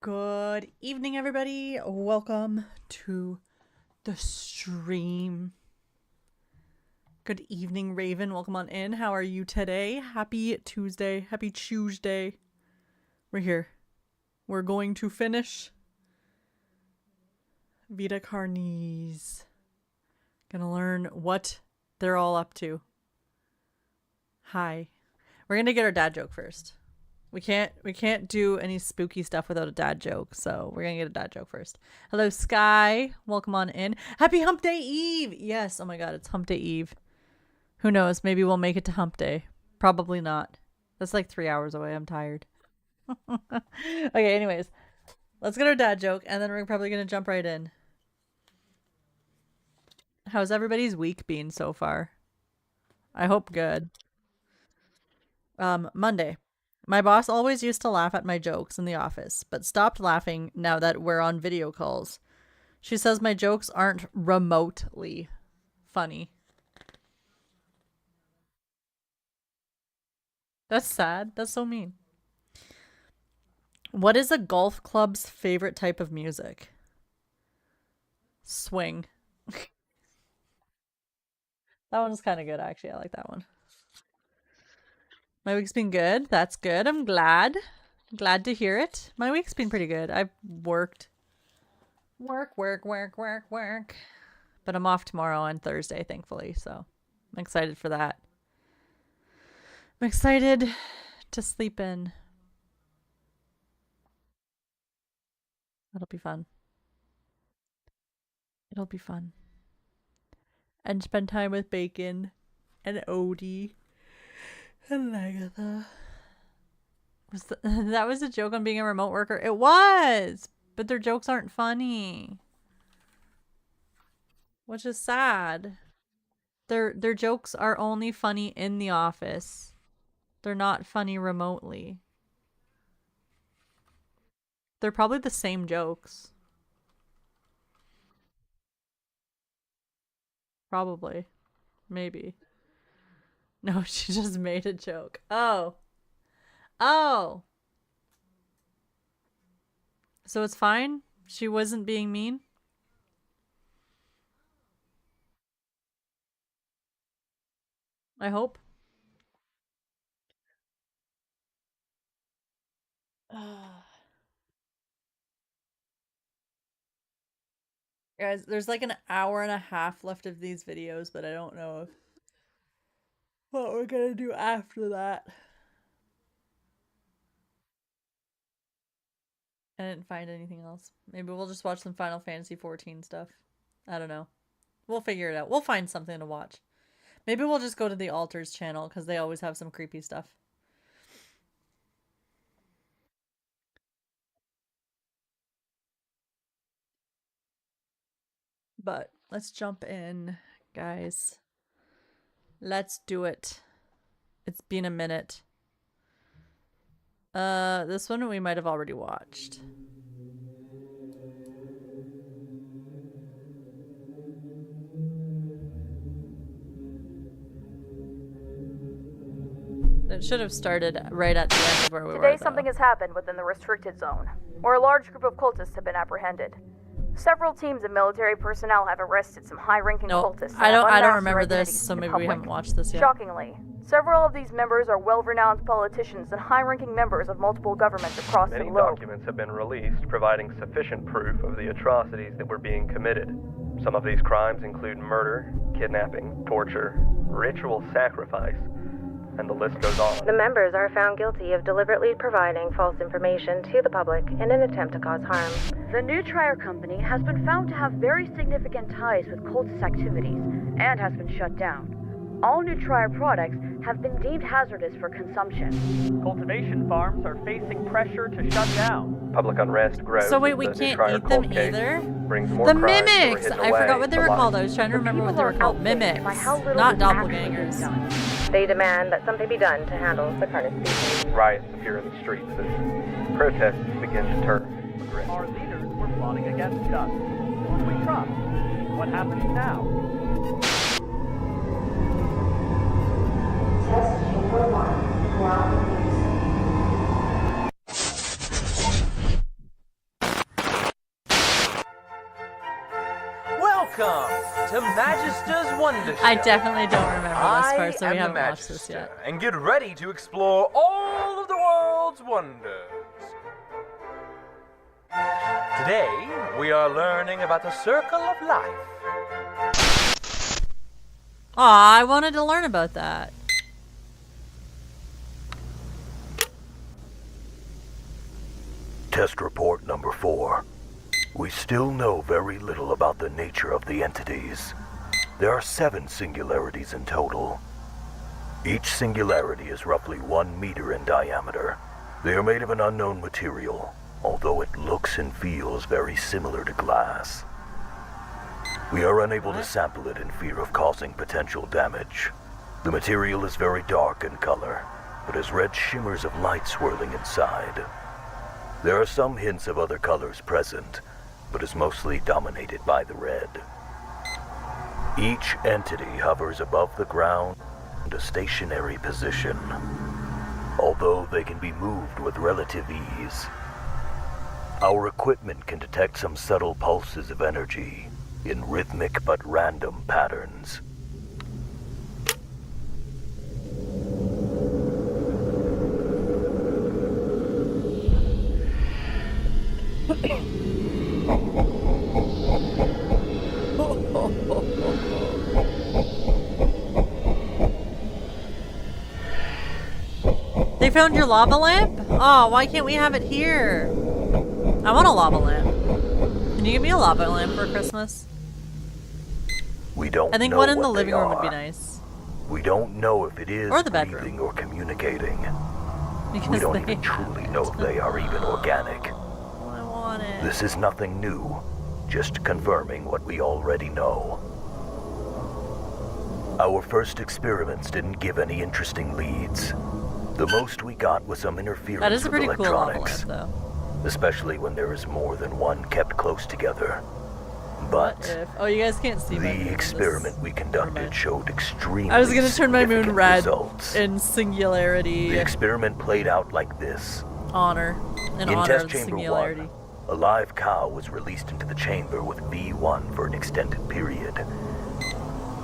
Good evening, everybody. Welcome to the stream. Good evening, Raven. Welcome on in. How are you today? Happy Tuesday. Happy Tuesday. We're here. We're going to finish Vita Carnis. Gonna learn what they're all up to. Hi. We're gonna get our dad joke first. We can't do any spooky stuff without a dad joke, so we're gonna get a dad joke first. Hello, Sky. Welcome on in. Happy Hump Day Eve! Yes, oh my god, it's Hump Day Eve. Who knows? Maybe we'll make it to Hump Day. Probably not. That's like 3 hours away. I'm tired. Okay, anyways. Let's get our dad joke, and then we're probably gonna jump right in. How's everybody's week been so far? I hope good. Monday. My boss always used to laugh at my jokes in the office, but stopped laughing now that we're on video calls. She says my jokes aren't remotely funny. That's sad. That's so mean. What is a golf club's favorite type of music? Swing. That one's kind of good, actually. I like that one. My week's been good. That's good. I'm glad. Glad to hear it. My week's been pretty good. I've worked. Work. But I'm off tomorrow and Thursday, thankfully. So I'm excited for that. I'm excited to sleep in. That'll be fun. It'll be fun. And spend time with Bacon and Odie. And Agatha. That was a joke on being a remote worker. It was! But their jokes aren't funny. Which is sad. Their jokes are only funny in the office. They're not funny remotely. They're probably the same jokes. Probably. Maybe. No, she just made a joke. Oh. Oh. So it's fine? She wasn't being mean? I hope. Guys, there's like an hour and a half left of these videos, but I don't know what we're gonna do after that. I didn't find anything else. Maybe we'll just watch some Final Fantasy 14 stuff. I don't know. We'll figure it out. We'll find something to watch. Maybe we'll just go to the Altars channel because they always have some creepy stuff. But let's jump in, guys. Let's do it. It's been a minute. This one we might have already watched. It should have started right at the end of where we were. Today something has happened within the restricted zone, where a large group of cultists have been apprehended. Several teams of military personnel have arrested some high-ranking cultists. I don't remember this, so maybe we haven't watched this yet. Shockingly, several of these members are well-renowned politicians and high-ranking members of multiple governments across the globe. Many documents have been released providing sufficient proof of the atrocities that were being committed. Some of these crimes include murder, kidnapping, torture, ritual sacrifice, and the list goes on. The members are found guilty of deliberately providing false information to the public in an attempt to cause harm. The New Trier Company has been found to have very significant ties with cultist activities and has been shut down. All New Trier products have been deemed hazardous for consumption. Cultivation farms are facing pressure to shut down. Public unrest grows. So wait, we can't eat them either? The mimics! I forgot what they were called. I was trying to remember what they were called. Mimics, not doppelgangers. They demand that something be done to handle the Carnis species. Riots appear in the streets as protests begin to turn aggressive. Our leaders were plotting against us. Who do we trust? What happens now? Test chamber 1 now in use. Welcome to Magister's Wonder Show. I definitely don't remember this part, so I we am haven't the watched this Magister, yet. and get ready to explore all of the world's wonders. Today, we are learning about the circle of life. Aw, I wanted to learn about that. Test report number 4. We still know very little about the nature of the entities. There are 7 singularities in total. Each singularity is roughly 1 meter in diameter. They are made of an unknown material, although it looks and feels very similar to glass. We are unable to sample it in fear of causing potential damage. The material is very dark in color, but has red shimmers of light swirling inside. There are some hints of other colors present, but is mostly dominated by the red. Each entity hovers above the ground in a stationary position, although they can be moved with relative ease. Our equipment can detect some subtle pulses of energy in rhythmic but random patterns. They found your lava lamp? Oh, why can't we have it here? I want a lava lamp. Can you give me a lava lamp for Christmas? We don't I think know one in what the living they room would be are. nice. We don't know if it is Or the bedroom. breathing or communicating. Because We don't they even truly know if they are even organic. Oh, I want it. This is nothing new, just confirming what we already know. Our first experiments didn't give any interesting leads. The most we got was some interference That is a with pretty cool lava electronics, lamp, though. especially when there is more than one kept close together. But Oh, you guys can't see my moon in the this. experiment we conducted mind. showed extremely I was gonna turn my moon significant red results. in singularity The experiment played out like this. honor. In honor test of the chamber singularity. 1, a live cow was released into the chamber with V1 for an extended period.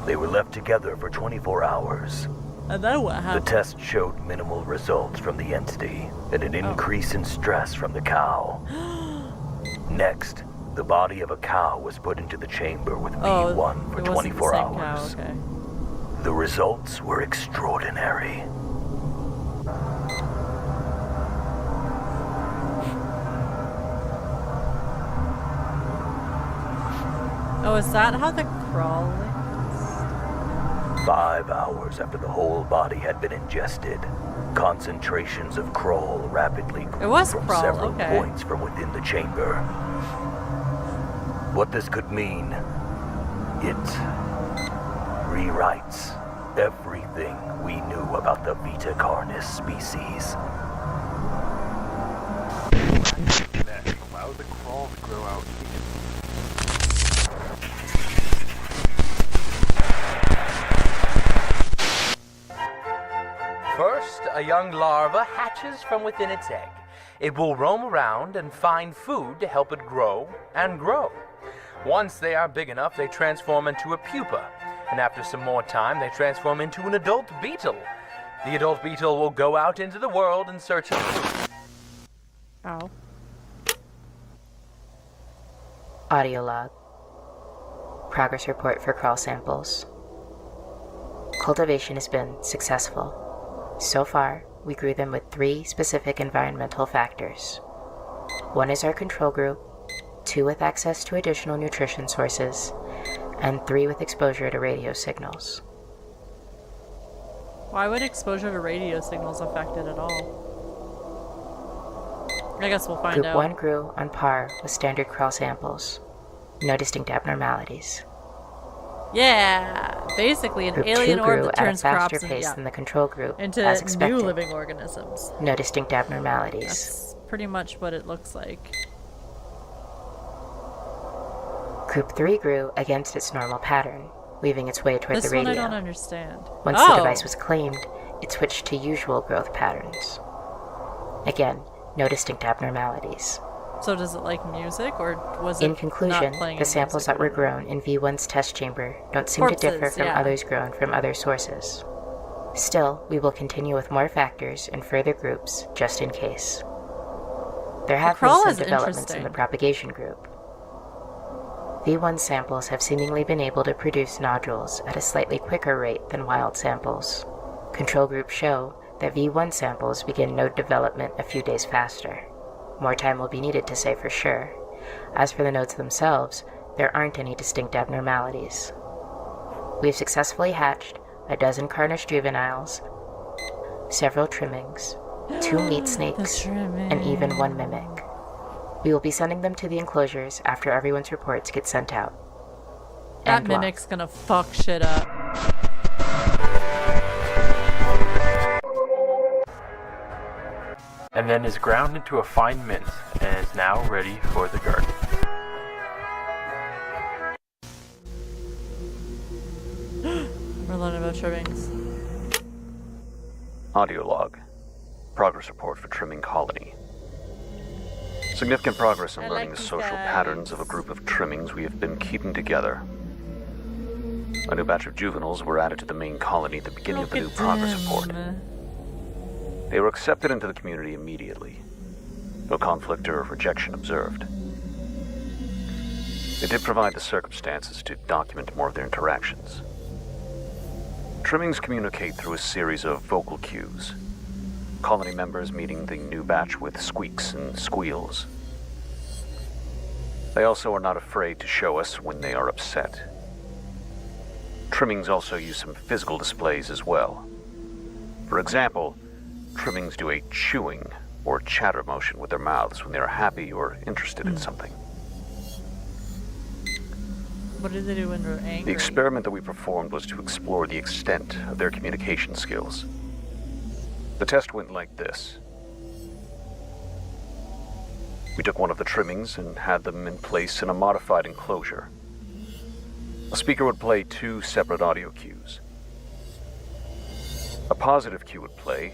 They were left together for 24 hours. And then what The happened? test showed minimal results from the entity and an increase in stress from the cow. Next, the body of a cow was put into the chamber with V1 for it wasn't the 24 same hours. cow, okay. The results were extraordinary. Oh, is that how the crawl is? 5 hours after the whole body had been ingested, concentrations of Kroll rapidly grew It was from Kroll, several okay. points from within the chamber. What this could mean, it rewrites everything we knew about the Vita Carnis species. Allow the crawl to grow out. First, a young larva hatches from within its egg. It will roam around and find food to help it grow and grow. Once they are big enough, they transform into a pupa, and after some more time, they transform into an adult beetle. The adult beetle will go out into the world in search of food. Ow. Audio log. Progress report for crawl samples. Cultivation has been successful. So far, we grew them with 3 specific environmental factors. 1 is our control group, 2 with access to additional nutrition sources, and 3 with exposure to radio signals. Why would exposure to radio signals affect it at all? I guess we'll find Group out. 1 grew on par with standard crawl samples. No distinct abnormalities. Yeah, basically an Group alien 2 orb grew that at a turns faster crops pace and, than the control group, into as new expected. living organisms. No distinct abnormalities. That's pretty much what it looks like. Group 3 grew against its normal pattern, weaving its way toward This the one radio. I don't understand. Once the device was claimed, it switched to usual growth patterns. Again, no distinct abnormalities. So does it like music, or was it In not conclusion, playing the any samples music? that were grown in V1's test chamber don't seem to differ Corpses, from yeah. others grown from other sources. Still, we will continue with more factors and further groups, just in case. There have been crawl some is developments in interesting. the propagation group. V1 samples have seemingly been able to produce nodules at a slightly quicker rate than wild samples. Control groups show that V1 samples begin node development a few days faster. More time will be needed to say for sure. As for the nodes themselves, there aren't any distinct abnormalities. We have successfully hatched a dozen Carnis juveniles, several trimmings, 2 meat snakes, and even 1 mimic. We will be sending them to the enclosures after everyone's reports get sent out. That End log. mimic's gonna fuck shit up. And then is ground into a fine mince and is now ready for the garden. We're learning about trimmings. Audio log. Progress report for trimming colony. Significant progress in I learning like the these social guys. patterns of a group of trimmings we have been keeping together. A new batch of juveniles were added to the main colony at the beginning of the new progress report. They were accepted into the community immediately. No conflict or rejection observed. They did provide the circumstances to document more of their interactions. Trimmings communicate through a series of vocal cues. Colony members meeting the new batch with squeaks and squeals. They also are not afraid to show us when they are upset. Trimmings also use some physical displays as well. For example, trimmings do a chewing or chatter motion with their mouths when they are happy or interested in something. What do they do when they're angry? The experiment that we performed was to explore the extent of their communication skills. The test went like this. We took one of the trimmings and had them in place in a modified enclosure. A speaker would play 2 separate audio cues. A positive cue would play,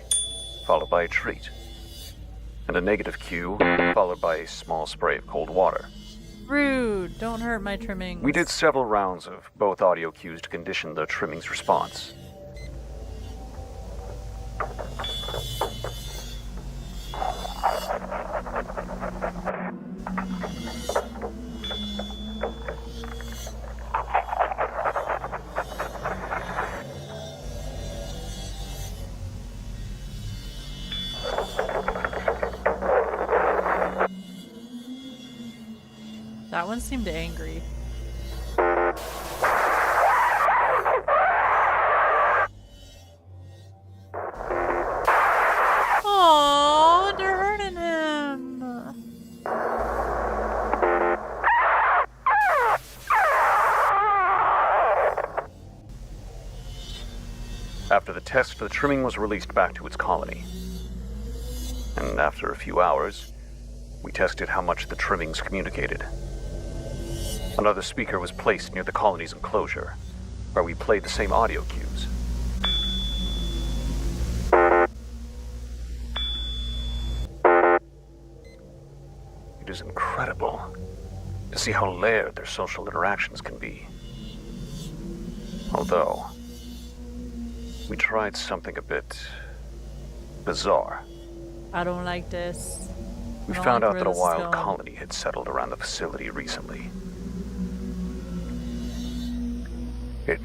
followed by a treat, and a negative cue, followed by a small spray of cold water. Rude. Don't hurt my trimmings. We did several rounds of both audio cues to condition the trimming's response. That one seemed angry. Oh, they're hurting him. After the test, the trimming was released back to its colony. And after a few hours, we tested how much the trimmings communicated. Another speaker was placed near the colony's enclosure, where we played the same audio cues. It is incredible to see how layered their social interactions can be. Although, we tried something a bit bizarre. I don't like this. We I don't found like out where that a this is wild going. colony had settled around the facility recently. It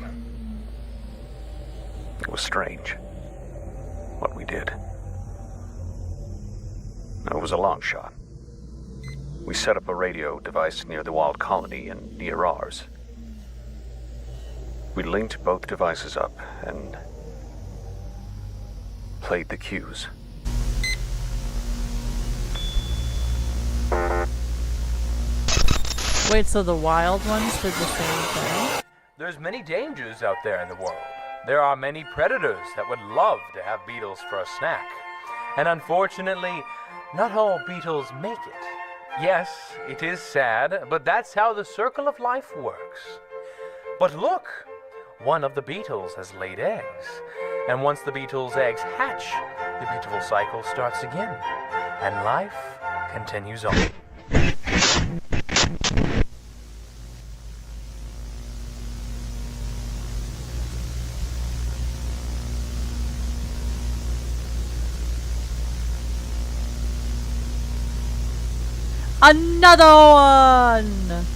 was strange what we did. It was a long shot. We set up a radio device near the wild colony and near ours. We linked both devices up and played the cues. Wait, so the wild ones did the same thing? There's many dangers out there in the world. There are many predators that would love to have beetles for a snack. And unfortunately, not all beetles make it. Yes, it is sad, but that's how the circle of life works. But look, one of the beetles has laid eggs. And once the beetle's eggs hatch, the beautiful cycle starts again. And life continues on. Another one!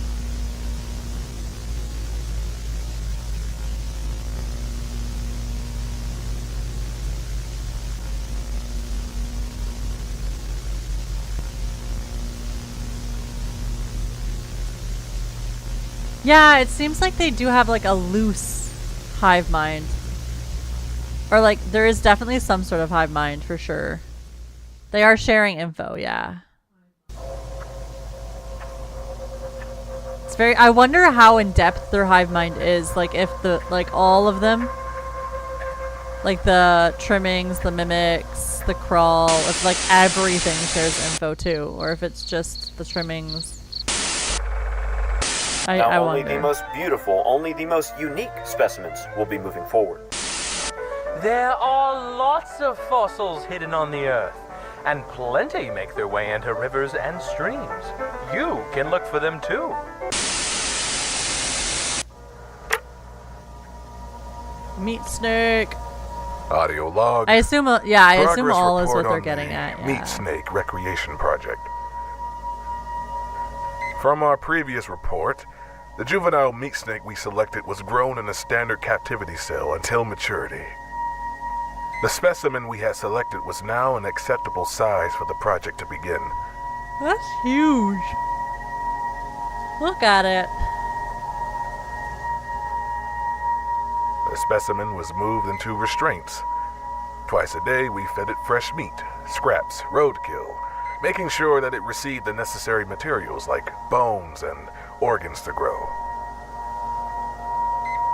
Yeah, it seems like they do have like a loose hive mind. Or like there is definitely some sort of hive mind for sure. They are sharing info, yeah. It's very I wonder how in depth their hive mind is, like if the like all of them, like the trimmings, the mimics, the crawl, if like everything shares info too, or if it's just the trimmings. I only wonder. the most beautiful, only the most unique specimens will be moving forward. There are lots of fossils hidden on the Earth, and plenty make their way into rivers and streams. You can look for them too. Meat snake. Audio log. I assume, yeah, I assume Progress all is report what they're on getting the at. Yeah. Meat Snake Recreation Project. From our previous report, the juvenile meat snake we selected was grown in a standard captivity cell until maturity. The specimen we had selected was now an acceptable size for the project to begin. That's huge. Look at it. The specimen was moved into restraints. Twice a day, we fed it fresh meat, scraps, roadkill, making sure that it received the necessary materials like bones and organs to grow.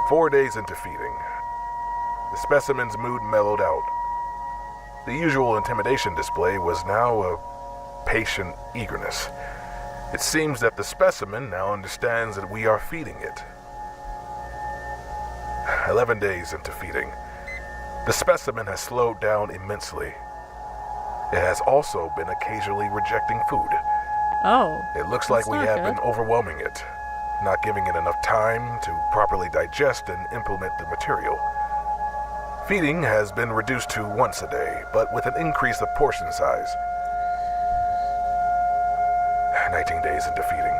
4 days into feeding, the specimen's mood mellowed out. The usual intimidation display was now a patient eagerness. It seems that the specimen now understands that we are feeding it. 11 days into feeding, the specimen has slowed down immensely. It has also been occasionally rejecting food. Oh. It looks like we have been overwhelming it, not giving it enough time to properly digest and implement the material. Feeding has been reduced to once a day, but with an increase of portion size. 19 days into feeding,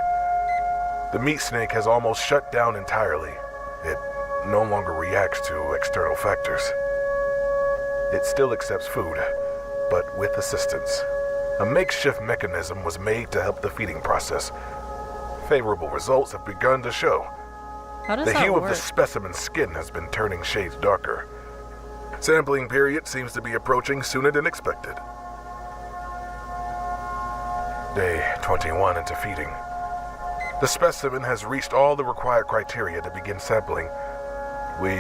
the meat snake has almost shut down entirely. It no longer reacts to external factors. It still accepts food, but with assistance. A makeshift mechanism was made to help the feeding process. Favorable results have begun to show. How does the that hue work? of the specimen's skin has been turning shades darker. Sampling period seems to be approaching sooner than expected. Day 21 into feeding. The specimen has reached all the required criteria to begin sampling. We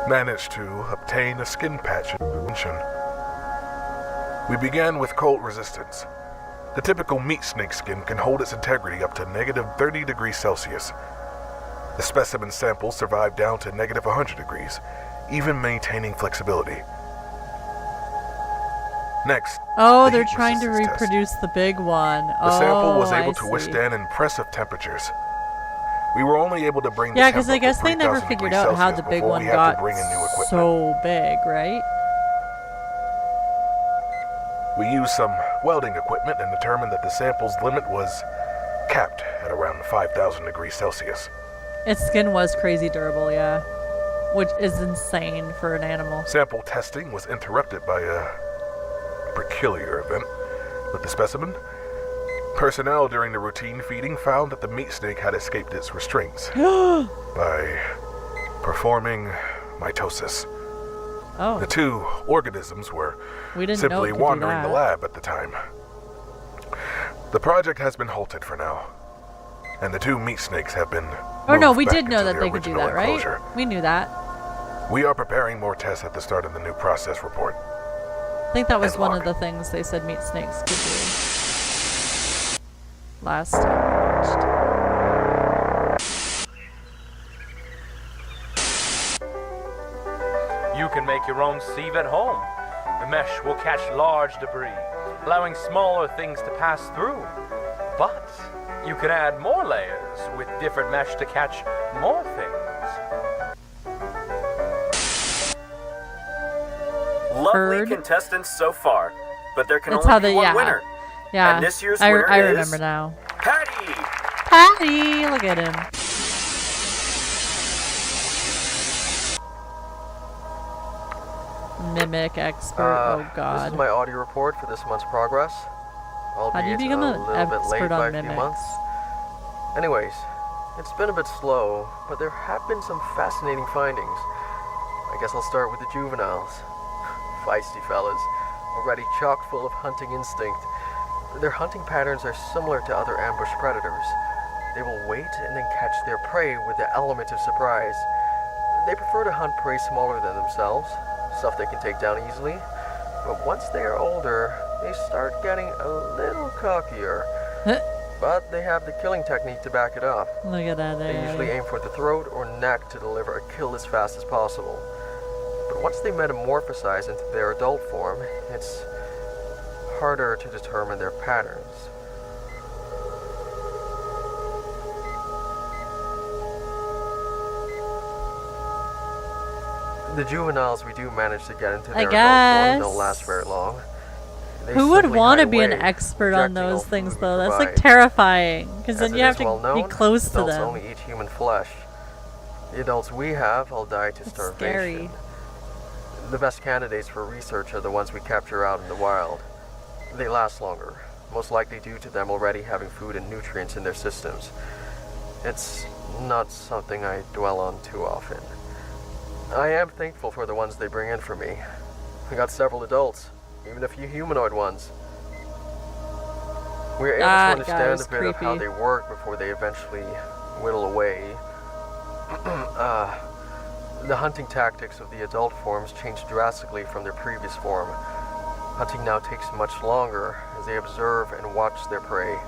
managed to obtain a skin patch intervention. We began with cold resistance. The typical meat snake skin can hold its integrity up to negative 30 degrees Celsius. The specimen sample survived down to negative 100 degrees, even maintaining flexibility. Next, Oh, the they're heat trying to resistance test. reproduce the big one. The sample was able I to see. withstand impressive temperatures. We were only able to bring the Yeah, temp because I up to guess they never 3,000 figured degrees out how Celsius the big before one we had got to bring in new equipment. so big, right? We used some welding equipment and determined that the sample's limit was capped at around 5,000 degrees Celsius. Its skin was crazy durable, yeah. Which is insane for an animal. Sample testing was interrupted by a peculiar event with the specimen. Personnel during the routine feeding found that the meat snake had escaped its restraints by performing mitosis. Oh. The two organisms were We didn't know simply it could do wandering the that. lab at the time. The project has been halted for now, and the two meat snakes have been Oh no, moved we back did know into that the they could do original that, right? enclosure. We knew that. We are preparing more tests at the start of the new process report. I think that was And one log. of the things they said meat snakes could do. Last time I watched. You can make your own sieve at home. The mesh will catch large debris, allowing smaller things to pass through. But you can add more layers with different mesh to catch more things. Lovely contestants so far, but there can That's only how be they- one yeah. winner. Yeah. And this year's I winner is remember now. Patty! Patty! Look at him. Mimic expert. Oh god. This is my audio report for this month's progress. How do you Albeit become a an little bit late expert by on a few mimics? months. Anyways, it's been a bit slow, but there have been some fascinating findings. I guess I'll start with the juveniles. Feisty fellas, already chock full of hunting instinct. Their hunting patterns are similar to other ambush predators. They will wait and then catch their prey with the element of surprise. They prefer to hunt prey smaller than themselves, stuff they can take down easily. But once they are older, they start getting a little cockier. But they have the killing technique to back it up. Look at that. They usually aim for the throat or neck to deliver a kill as fast as possible. But once they metamorphosize into their adult form, it's harder to determine their patterns. The juveniles we do manage to get into their adult form don't last very long. They Who would simply want to hide be an away, expert on rejecting all those things, food we though? That's like provide. terrifying, because As then it you have is to well be known, close to adults them. only eat human flesh. The adults we have all die to starvation. Scary. The best candidates for research are the ones we capture out in the wild. They last longer, most likely due to them already having food and nutrients in their systems. It's not something I dwell on too often. I am thankful for the ones they bring in for me. We got several adults, even a few humanoid ones. We're able to understand a bit of how they work before they eventually whittle away. The hunting tactics of the adult forms change drastically from their previous form. Hunting now takes much longer as they observe and watch their prey.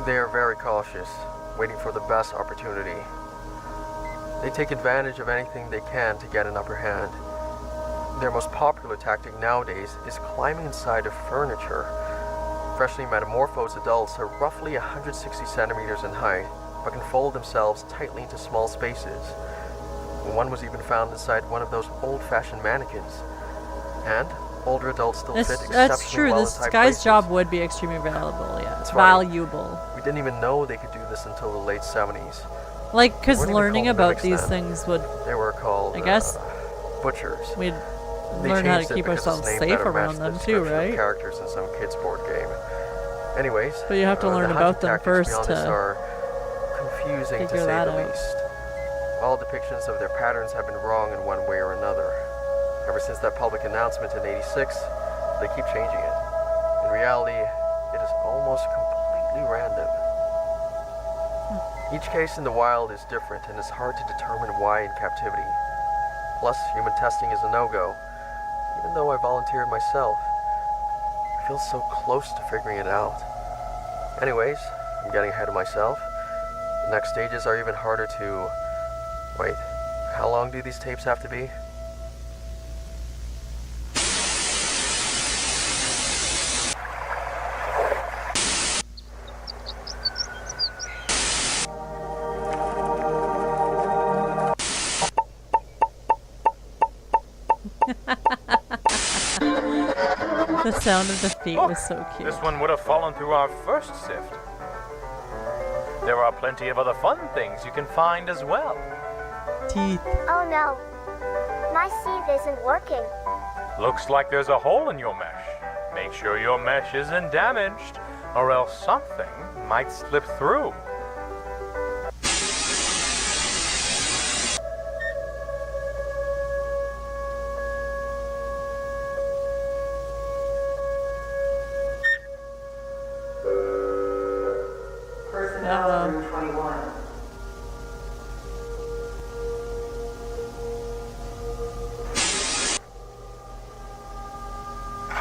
They are very cautious, waiting for the best opportunity. They take advantage of anything they can to get an upper hand. Their most popular tactic nowadays is climbing inside of furniture. Freshly metamorphosed adults are roughly 160 centimeters in height, but can fold themselves tightly into small spaces. One was even found inside one of those old-fashioned mannequins. And older adults still fit exceptionally That's true. well This in tight guy's places. job would be extremely valuable. Yeah, It's funny. valuable. We didn't even know they could do this until the late 70s. Like, because They weren't even learning called about mimics these then. things would, They were called, I guess, butchers. we'd They learn how to changed it keep because ourselves its name safe better around matched the them too, description of right? characters in some kids' board game. Anyways, But you have to learn the about hunting them tactics first beyond to this are confusing to figure say that the out. least. All depictions of their patterns have been wrong in one way or another. Ever since that public announcement in '86, they keep changing it. In reality, it is almost completely random. Each case in the wild is different, and it's hard to determine why in captivity. Plus, human testing is a no-go. Even though I volunteered myself, I feel so close to figuring it out. Anyways, I'm getting ahead of myself. The next stages are even harder to... Wait, how long do these tapes have to be? The sound of the feet was so cute. This one would have fallen through our first sift. There are plenty of other fun things you can find as well. Teeth. Oh no. My sieve isn't working. Looks like there's a hole in your mesh. Make sure your mesh isn't damaged, or else something might slip through.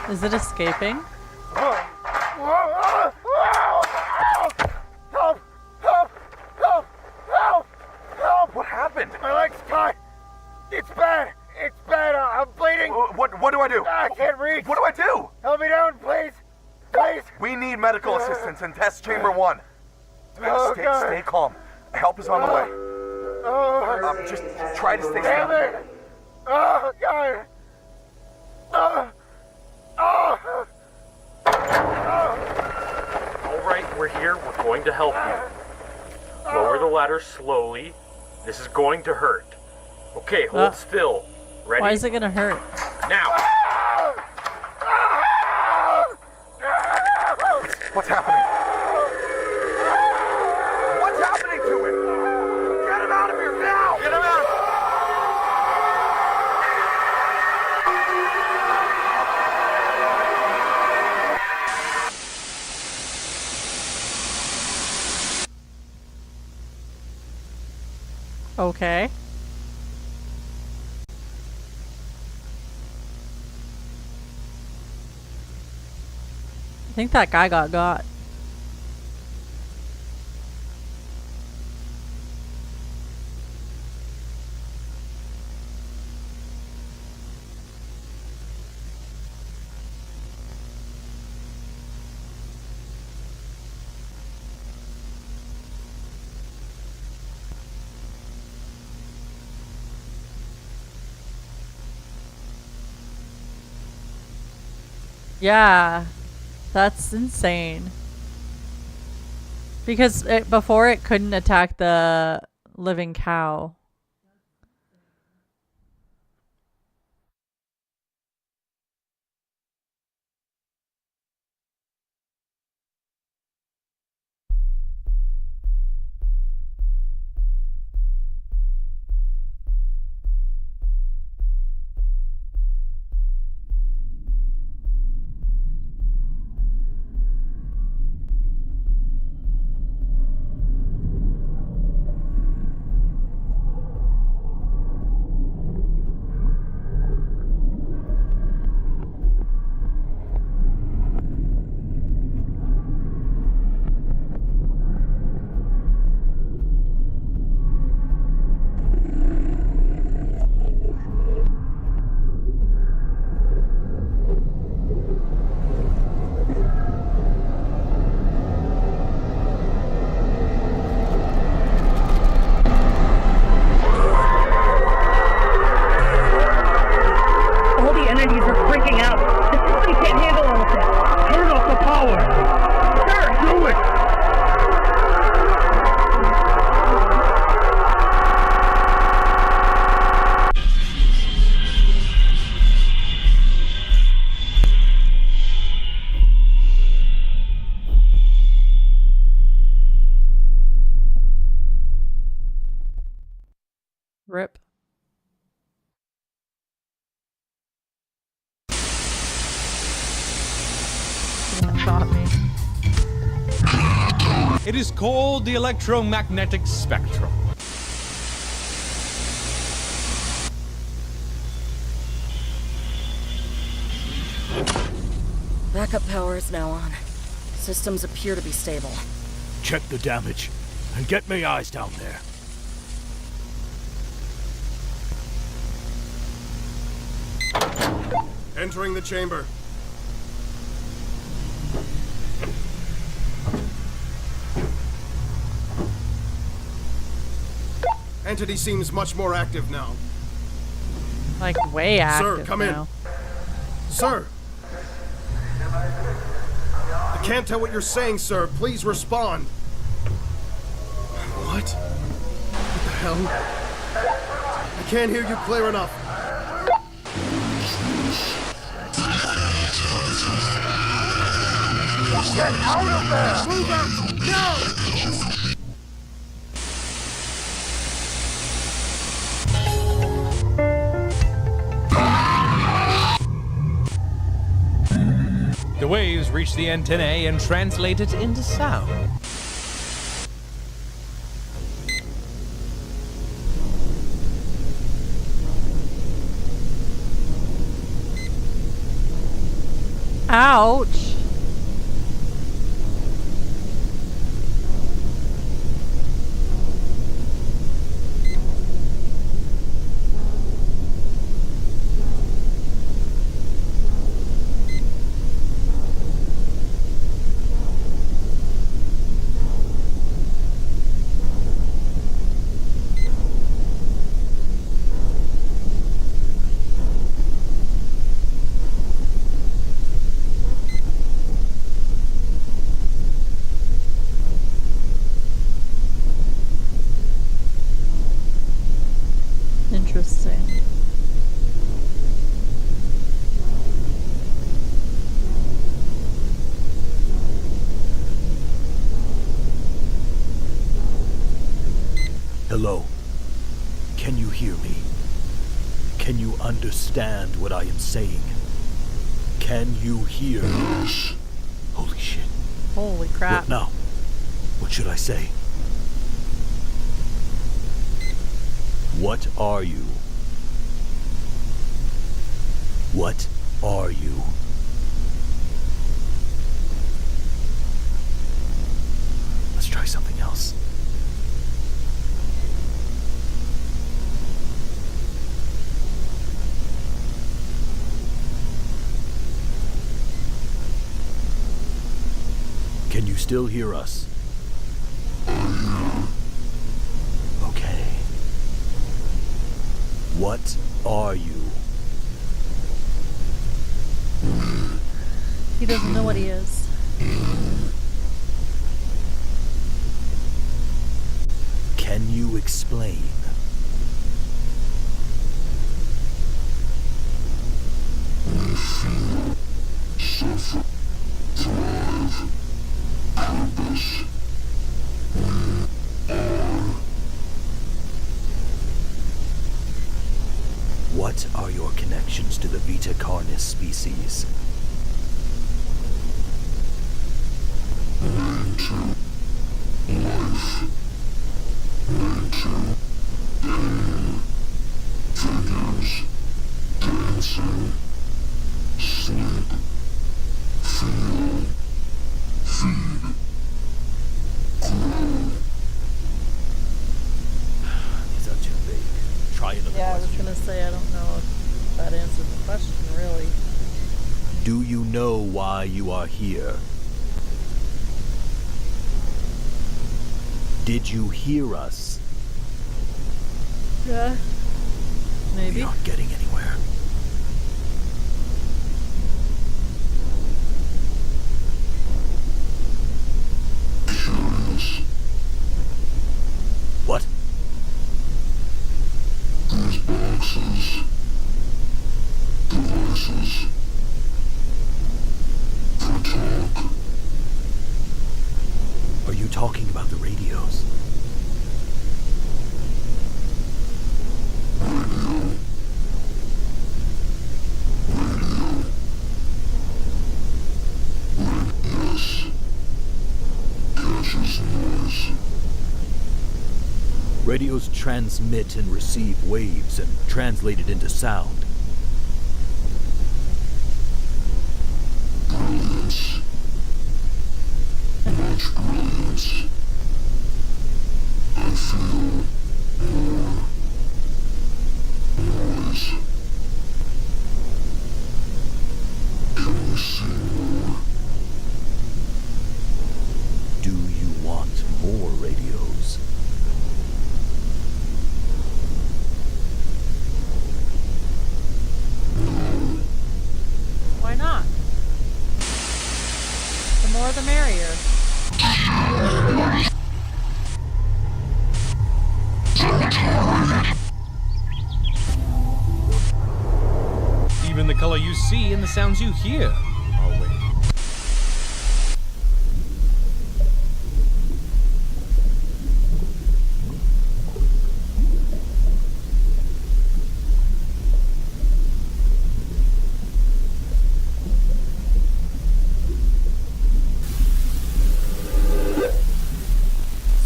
Is it escaping? Help! Help! Help! Help! Help! What happened? My leg's caught. It's bad. It's bad. I'm bleeding. What do I do? I can't reach. What do I do? Help me down, please. Please. We need medical assistance in test chamber 1. Oh, God. Stay calm. Help is on the way. Oh. Just try to stay Damn strong. it. Oh, God. Oh. Oh. Oh. going to help you. Lower the ladder slowly. This is going to hurt. Okay, hold still. Ready? Why is it gonna hurt? Now! What's happening? What's happening to him? Get him out of here now! Get him out! Okay. I think that guy got. Yeah. That's insane. Because before it couldn't attack the living cow. Rip. Got me. It is called the electromagnetic spectrum. Backup power is now on. Systems appear to be stable. Check the damage and get me eyes down there. Entering the chamber. Entity seems much more active now. Like way active. Sir, come now. in. Sir! I can't tell what you're saying, sir. Please respond. What? What the hell? I can't hear you clear enough. Get out of there! Move out! No! The waves reach the antennae and translate it into sound. Ouch. understand what I am saying? Can you hear? Holy shit. Holy crap. What now? What should I say? What are you? What are you? Let's try something else. Can you still hear us? Okay. What are you? He doesn't know what he is. Can you explain? What are your connections to the Vita Carnis species? These are too big. Try another Yeah, I was question. gonna say, I don't know if that answered the question, really. Do you know why you are here? Did you hear us? Yeah. Maybe. We aren't getting anywhere. What? These boxes. Devices. They talk. Are you talking about the radios? Radios transmit and receive waves and translate it into sound. Brilliance. Much brilliance. I feel more noise. Can we see more? Do you want more radios? Why not? The more the merrier. Even the color you see and the sounds you hear. Oh, wait.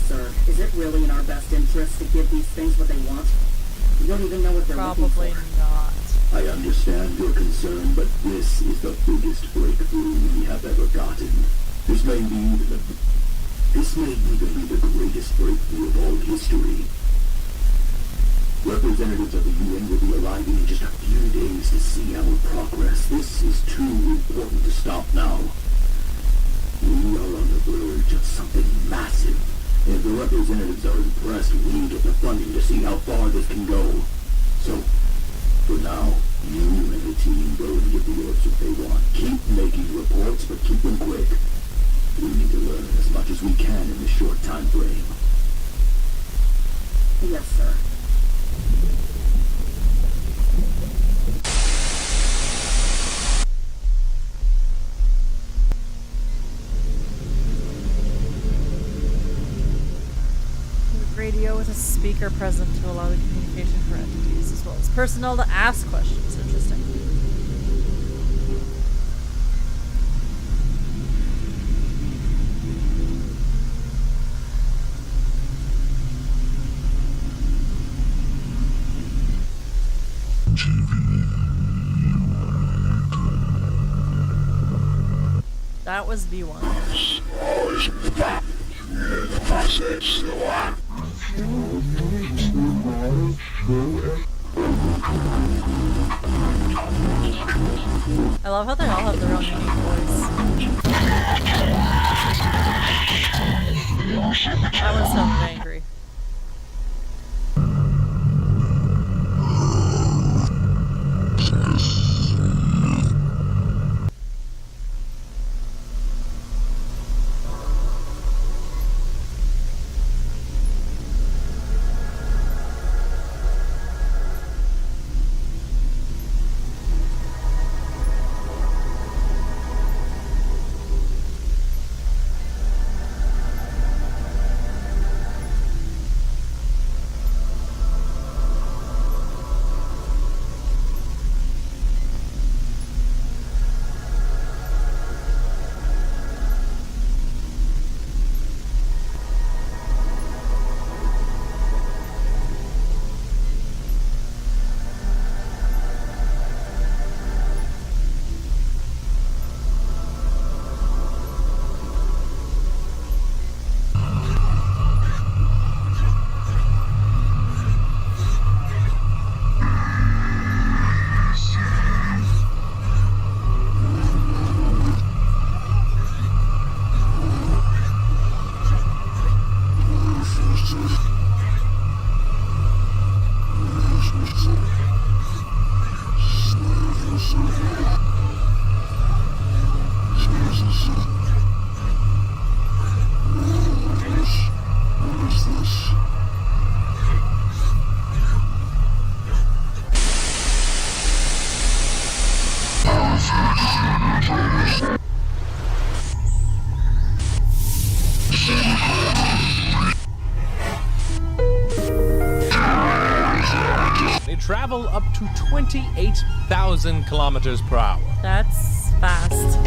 Sir, is it really in our best interest to give these things what they want? We don't even know what they're looking for. Probably not. I understand your concern, but this is the biggest breakthrough we have ever gotten. This may even be the greatest breakthrough of all history. Representatives of the UN will be arriving in just a few days to see our progress. This is too important to stop now. We are on the verge of something massive. If the representatives are impressed, we get the funding to see how far this can go. So, for now, you and the team go and get the orbs if they want. Keep making reports, but keep them quick. We need to learn as much as we can in this short time frame. Yes, sir. Radio with a speaker present to allow the communication for entities as well as personnel to ask questions. Interesting. That was V1. I love how they all have their own unique voice. That one sounded angry. They travel up to 28,000 kilometers per hour. That's fast.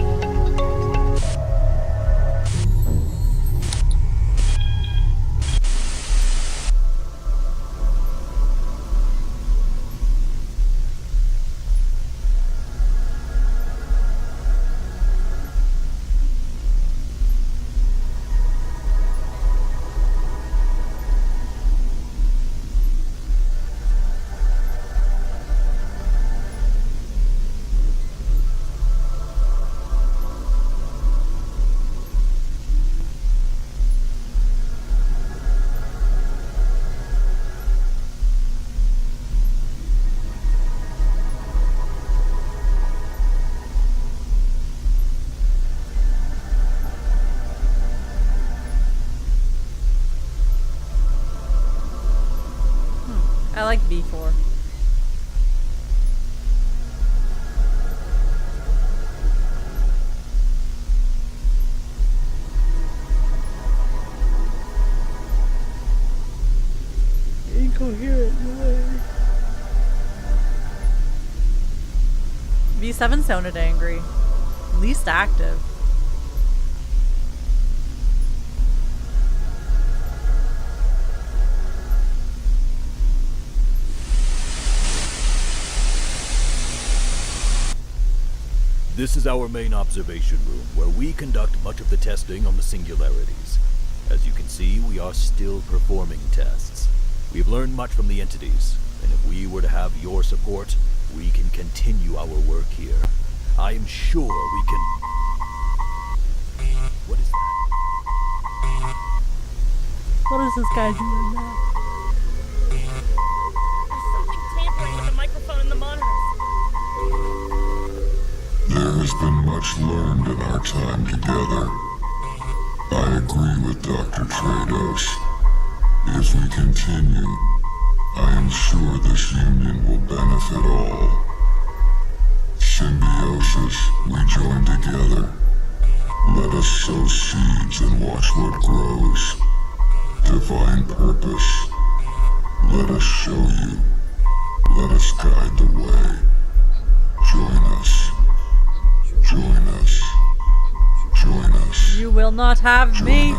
I like V4. Incoherent, no way. V7 sounded angry. Least active. This is our main observation room, where we conduct much of the testing on the singularities. As you can see, we are still performing tests. We've learned much from the entities, and if we were to have your support, we can continue our work here. I am sure we can... What is that? What is this guy doing now? There's something tampering with the microphone and the monitors. There has been much learned in our time together. I agree with Dr. Trados. As we continue, I am sure this union will benefit all. Symbiosis, we join together. Let us sow seeds and watch what grows. Divine purpose, Let us show you. Let us guide the way. Join us. Join us. Join us. You will not have me.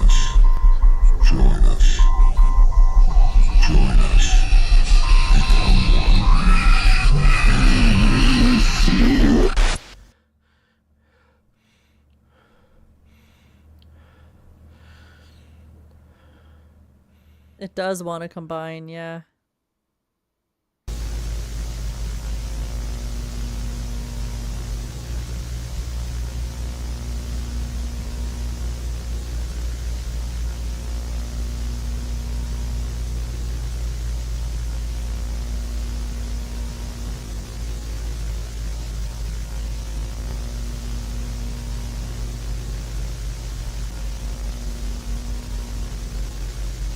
Join us. Join us. Become one. It does want to combine, yeah.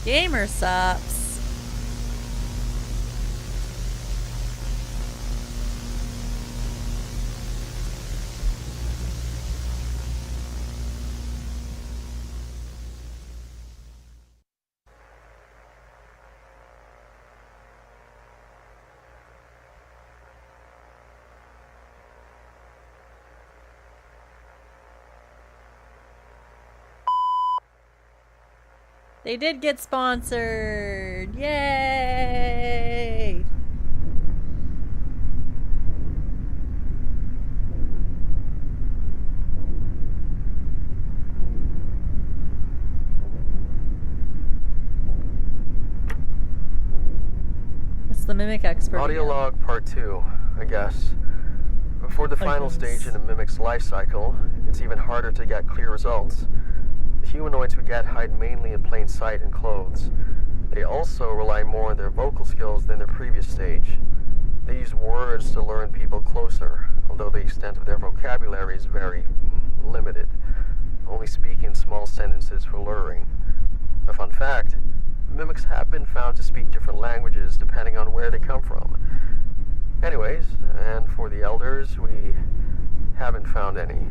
Gamer subs. They did get sponsored. Yay! It's the Mimic Expert. Audio again. log part 2, I guess. Before the final stage in a mimic's life cycle, it's even harder to get clear results. The humanoids we get hide mainly in plain sight and clothes. They also rely more on their vocal skills than their previous stage. They use words to lure people closer, although the extent of their vocabulary is very limited, only speaking small sentences for luring. A fun fact, mimics have been found to speak different languages depending on where they come from. Anyways, and for the elders, we haven't found any.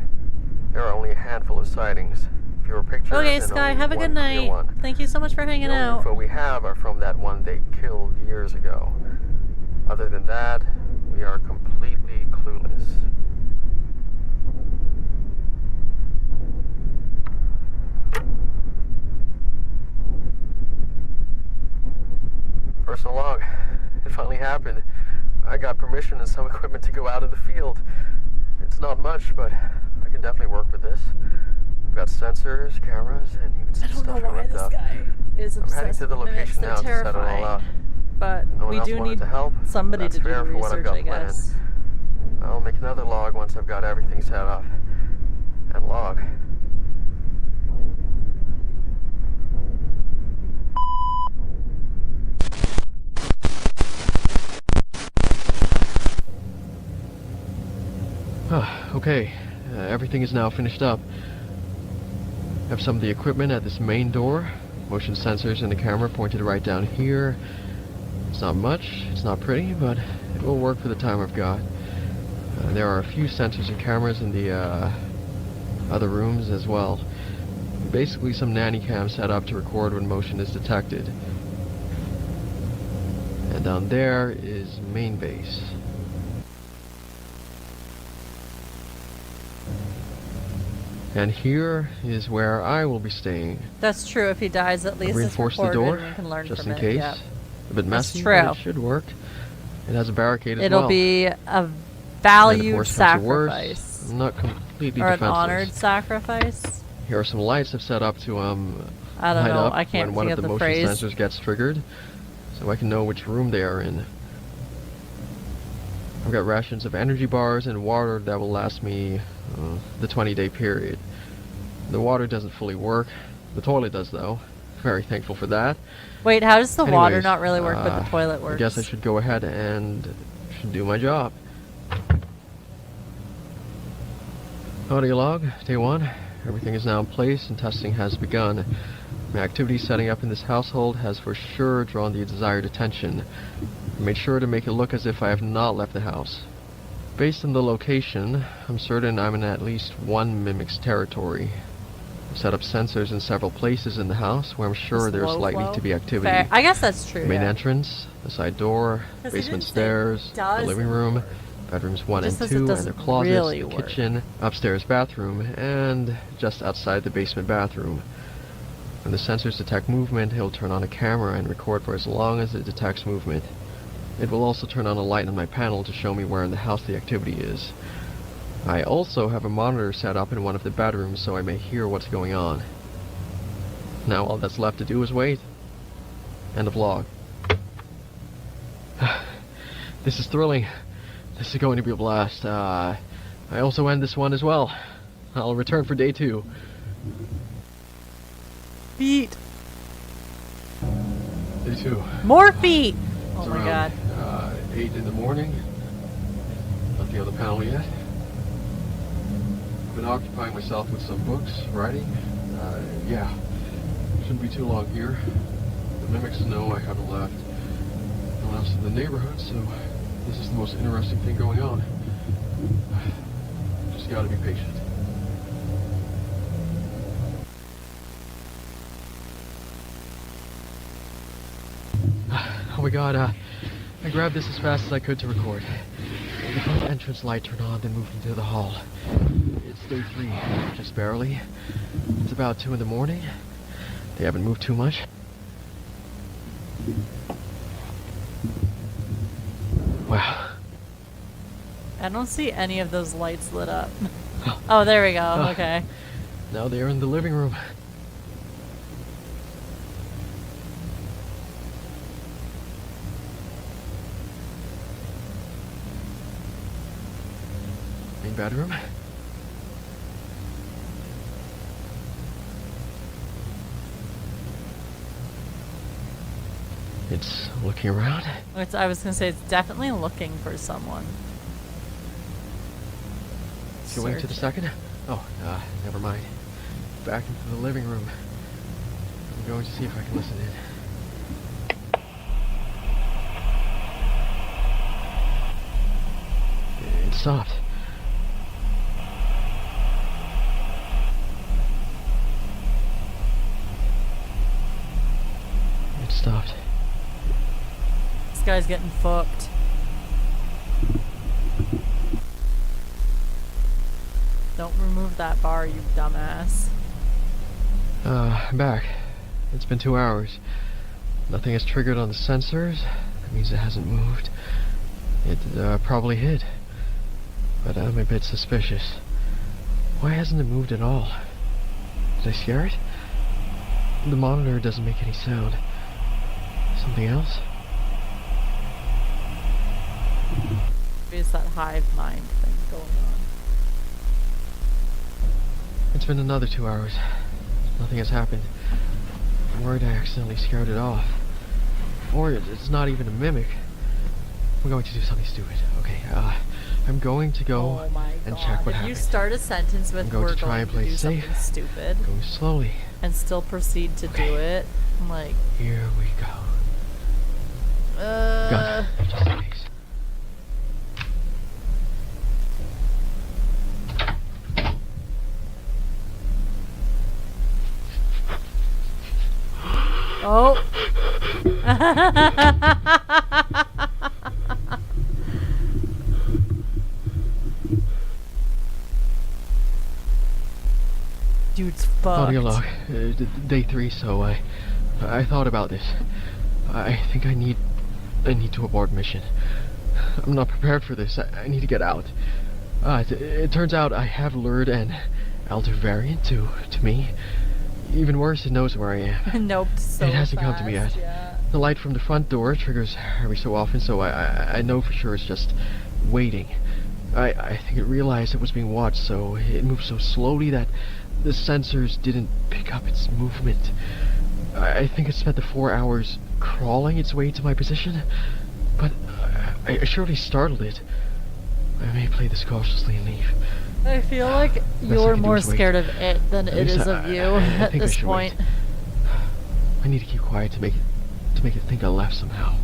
There are only a handful of sightings. Fewer pictures. Okay, Sky, have a good night. Thank you so much for hanging out. The info we have are from that one they killed years ago. Other than that, we are completely clueless. Personal log. It finally happened. I got permission and some equipment to go out in the field. It's not much, but I can definitely work with this. I've got sensors, cameras, and even some stuff hooked up. Is I'm heading to the location now to set it all up. But No one we else do wanted need to help. somebody That's to do fair the for what I've research, got I guess. planned. I'll make another log once I've got everything set up. And log. Okay, everything is now finished up. I have some of the equipment at this main door. Motion sensors and the camera pointed right down here. It's not much, it's not pretty, but it will work for the time I've got. There are a few sensors and cameras in the other rooms as well. Basically some nanny cams set up to record when motion is detected. And down there is main base. And here is where I will be staying. That's true. If he dies, at least it's Reinforce the recorded door, and we can learn just from in it. case. Yep. A bit messy, true. but it should work. It has a barricade as It'll well. be a And if valued worse comes to worse, sacrifice. I'm not completely Or an defenseless. honored sacrifice. Here are some lights I've set up to I don't light know. up I can't when one think of of the the motion phrase. sensors gets triggered, so I can know which room they are in. I've got rations of energy bars and water that will last me the 20-day period. The water doesn't fully work. The toilet does, though. Very thankful for that. Wait, how does the water Anyways, not really work, but the toilet works? I guess I should go ahead and should do my job. Audio log, day 1. Everything is now in place and testing has begun. My activity setting up in this household has for sure drawn the desired attention. I made sure to make it look as if I have not left the house. Based on the location, I'm certain I'm in at least one mimic's territory. Set up sensors in several places in the house where I'm sure Just there's low likely flow? to be activity. Fair. I guess that's true. The main yeah. entrance, the side door, 'Cause he basement didn't say stairs, the does living room, bedrooms 1 Just and says it 2, and doesn't their closets, really the work. kitchen, upstairs bathroom, and just outside the basement bathroom. When the sensors detect movement, he'll turn on a camera and record for as long as it detects movement. It will also turn on a light on my panel to show me where in the house the activity is. I also have a monitor set up in one of the bedrooms so I may hear what's going on. Now all that's left to do is wait. End of log. This is thrilling. This is going to be a blast. I also end this one as well. I'll return for day 2. Feet. Day 2. More feet. Oh It's my around, god. 8 in the morning. Nothing on the panel yet. I've been occupying myself with some books, writing. Yeah. Shouldn't be too long here. The mimics know I haven't left. No one else in the neighborhood, so this is the most interesting thing going on. Just gotta be patient. Oh my god, I grabbed this as fast as I could to record. The front entrance light turned on, then moved into the hall. It's day 3, just barely. It's about 2 in the morning. They haven't moved too much. Wow. I don't see any of those lights lit up. Oh, there we go. Okay. Now they're in the living room. Main bedroom. It's looking around. I was gonna say it's definitely looking for someone. Going to the Searching. second? Oh, never mind. Back into the living room. I'm going to see if I can listen in. It stopped. It stopped. This guy's getting fucked. Don't remove that bar, you dumbass. I'm back. It's been 2 hours. Nothing has triggered on the sensors. That means it hasn't moved. It probably hid. But I'm a bit suspicious. Why hasn't it moved at all? Did I scare it? The monitor doesn't make any sound. Something else? Maybe it's that hive mind thing going on. It's been another 2 hours. Nothing has happened. I'm worried I accidentally scared it off. Or it's not even a mimic. I'm going to do something stupid. Okay, I'm going to go and check what If happened. you start a sentence with I'm going we're to try going and to play do safe. something stupid Going slowly. and still proceed to do it, I'm like, Here we go. Got it. Just in case. oh. Dude's fucked. Audio log. Day 3, so I thought about this. I think I need to abort mission. I'm not prepared for this. I need to get out. It turns out I have lured an elder variant to me. Even worse, it knows where I am. Nope, so it hasn't come to me yet. fast, yeah. The light from the front door triggers every so often, so I know for sure it's just waiting. I think it realized it was being watched, so it moved so slowly that the sensors didn't pick up its movement. I think it spent the 4 hours crawling its way to my position, but I surely startled it. I may play this cautiously and leave. I feel like Best I you're can do more is wait. scared of it than At it least is of you I at think I this should point. wait. I need to keep quiet to make it think I left somehow.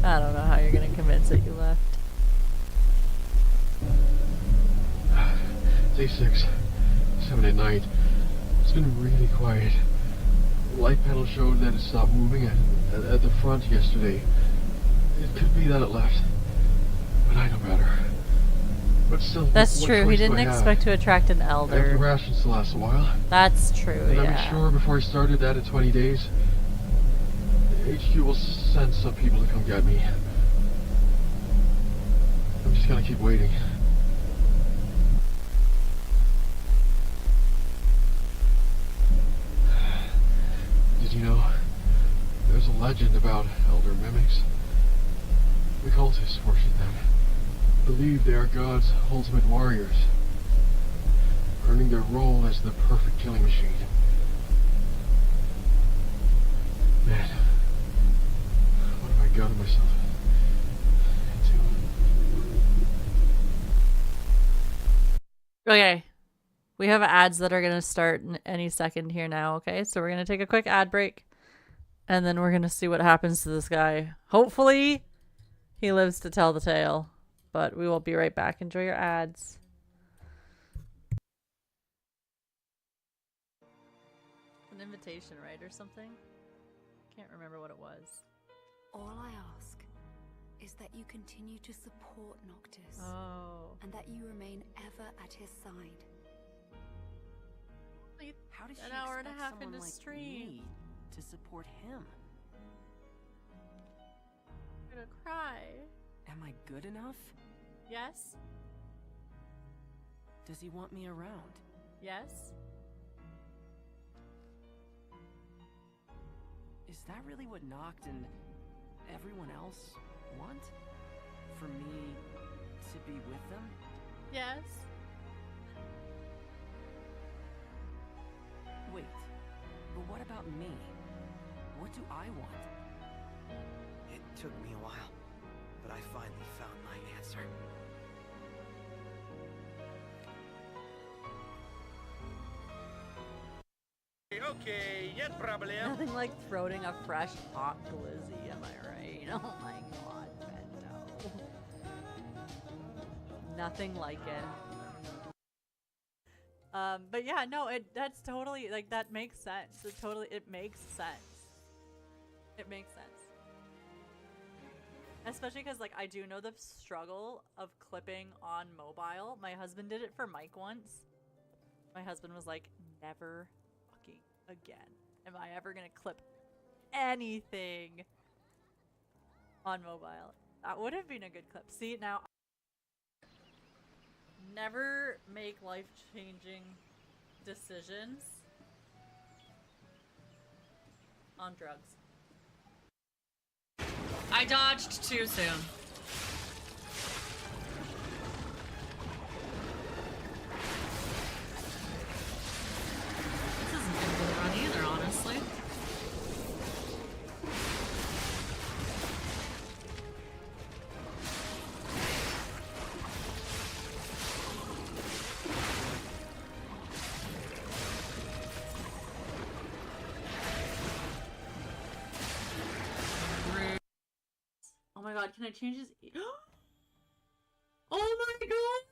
I don't know how you're gonna convince it you left. Day 6. 7 at night. It's been really quiet. The light panel showed that it stopped moving at the front yesterday. It could be that it left, but I know better. But still, That's what true. choice He do didn't I have? expect to attract an I have the elder. rations to last a while. That's true, And yeah. I'm sure before I started that in 20 days, HQ will send some people to come get me. I'm just gonna keep waiting. Did you know there's a legend about elder mimics? The cultists worship them. Believe they are God's ultimate warriors, earning their role as the perfect killing machine. Man, what have I gotten myself into? Okay. We have ads that are going to start in any second here now, okay? So we're going to take a quick ad break, and then we're going to see what happens to this guy. Hopefully, he lives to tell the tale, but we will be right back. Enjoy your ads. An invitation, right, or something? Can't remember what it was. All I ask is that you continue to support Noctis. Oh. And that you remain ever at his side. How does An she hour and a expect half someone into like stream me to support him? I'm gonna cry. Am I good enough? Yes. Does he want me around? Yes. Is that really what Noct and everyone else want? For me to be with them? Yes. Wait, but what about me? What do I want? It took me a while, but I finally found my answer. Okay, yes problem. Nothing like throating a fresh hot glizzy, am I right? Oh my god, Bento. Nothing like it. But yeah, no, that's totally, like, that makes sense. It makes sense. It makes sense. Especially because, like, I do know the struggle of clipping on mobile. My husband did it for Mike once. My husband was like, never fucking again am I ever gonna clip anything on mobile. That would have been a good clip. See, now, never make life-changing decisions on drugs. I dodged too soon. This isn't a good run either, honestly. Oh my god, can I change his oh my god!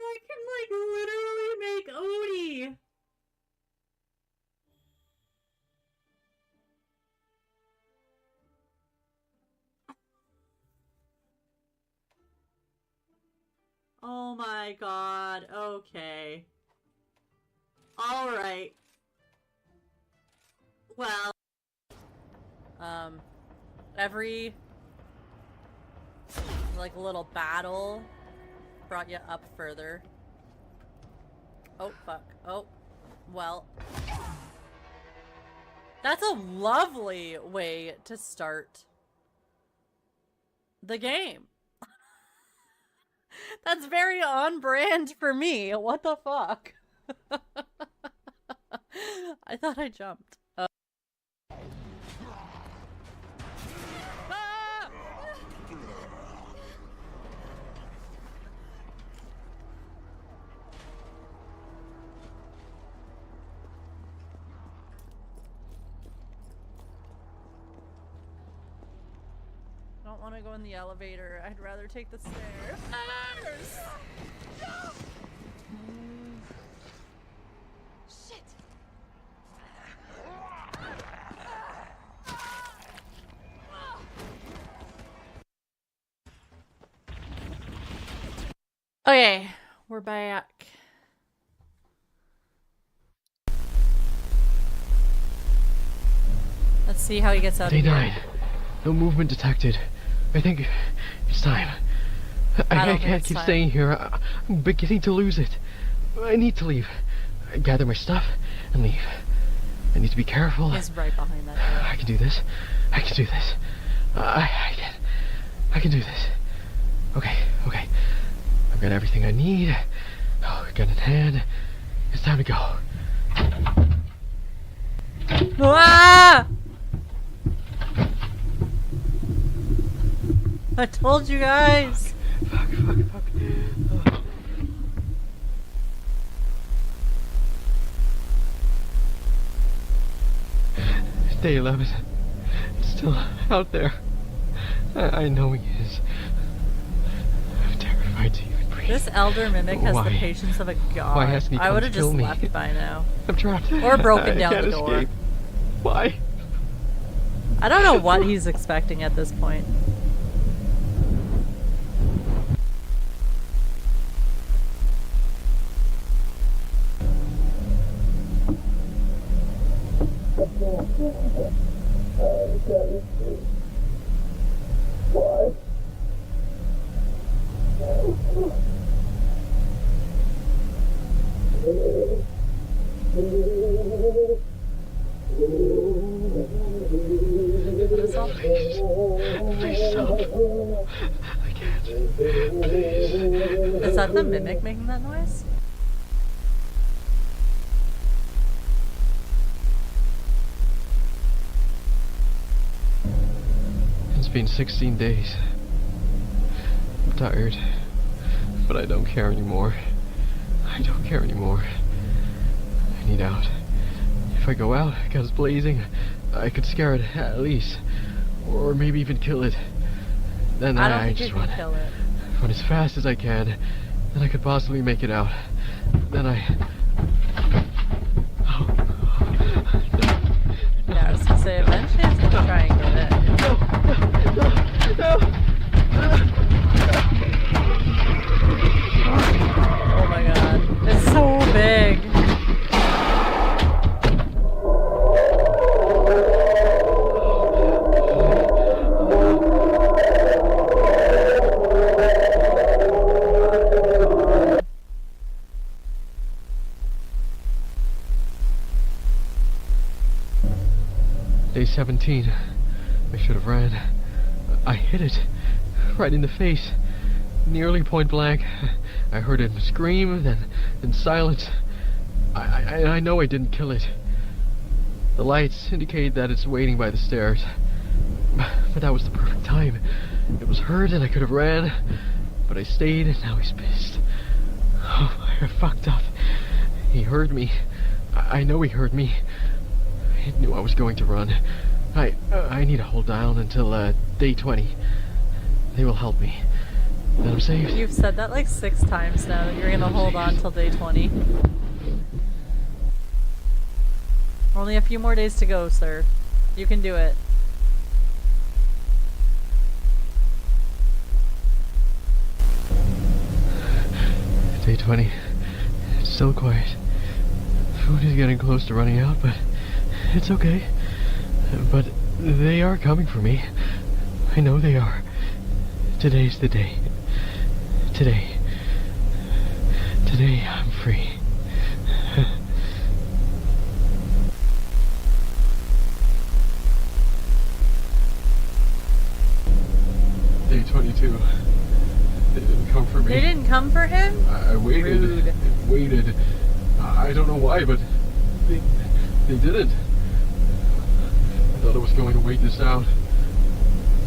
I can, like, literally make Odie! Oh my god, okay. Alright. Well, every, like, little battle brought you up further. Oh, fuck. Oh, well. That's a lovely way to start the game. That's very on brand for me. What the fuck? I thought I jumped. I don't want to go in the elevator. I'd rather take the stairs. Okay, we're back. Let's see how he gets out Day of here. 9. No movement detected. I think it's time. I can't keep staying here. I'm beginning to lose it. I need to leave. I gather my stuff and leave. I need to be careful. He's right behind that door. I can do this. I can do this. I can do this. Okay. I've got everything I need. Oh, gun in hand. It's time to go. Ah! I told you guys. Fuck. Day 11. It's still out there. I know he is. I'm terrified to even breathe. This elder mimic has Why? the patience of a god. Why hasn't he I come would have to just kill me? left by now. I'm trapped. Or broken I down can't the door. escape. Why? I don't know what he's expecting at this point. Please stop. I can't. Please. Is that the mimic making that noise? It's been 16 days. I'm tired, but I don't care anymore. I don't care anymore. I need out. If I go out, guns blazing, I could scare it at least, or maybe even kill it. Then I don't I think just you can run. kill it. Run as fast as I can. Then I could possibly make it out. Then I. Yeah, I was gonna say eventually I'm gonna try and get it. Oh my god. It's so big. Day 17. I should have ran. I hit it. Right in the face. Nearly point blank. I heard it scream, then silence. I know I didn't kill it. The lights indicate that it's waiting by the stairs. But that was the perfect time. It was heard and I could have ran. But I stayed and now he's pissed. Oh, I fucked up. He heard me. I know he heard me. He knew I was going to run. I need to hold down until day 20. They will help me. Then I'm safe. You've said that like 6 times now that you're gonna hold on till day 20. Only a few more days to go, sir. You can do it. Day 20. It's still quiet. Food is getting close to running out, but it's okay. But they are coming for me. I know they are. Today's the day. Today I'm free. Day 22. They didn't come for me. They didn't come for him? I waited. Rude. And waited. I don't know why, but they didn't. I thought I was going to wait this out,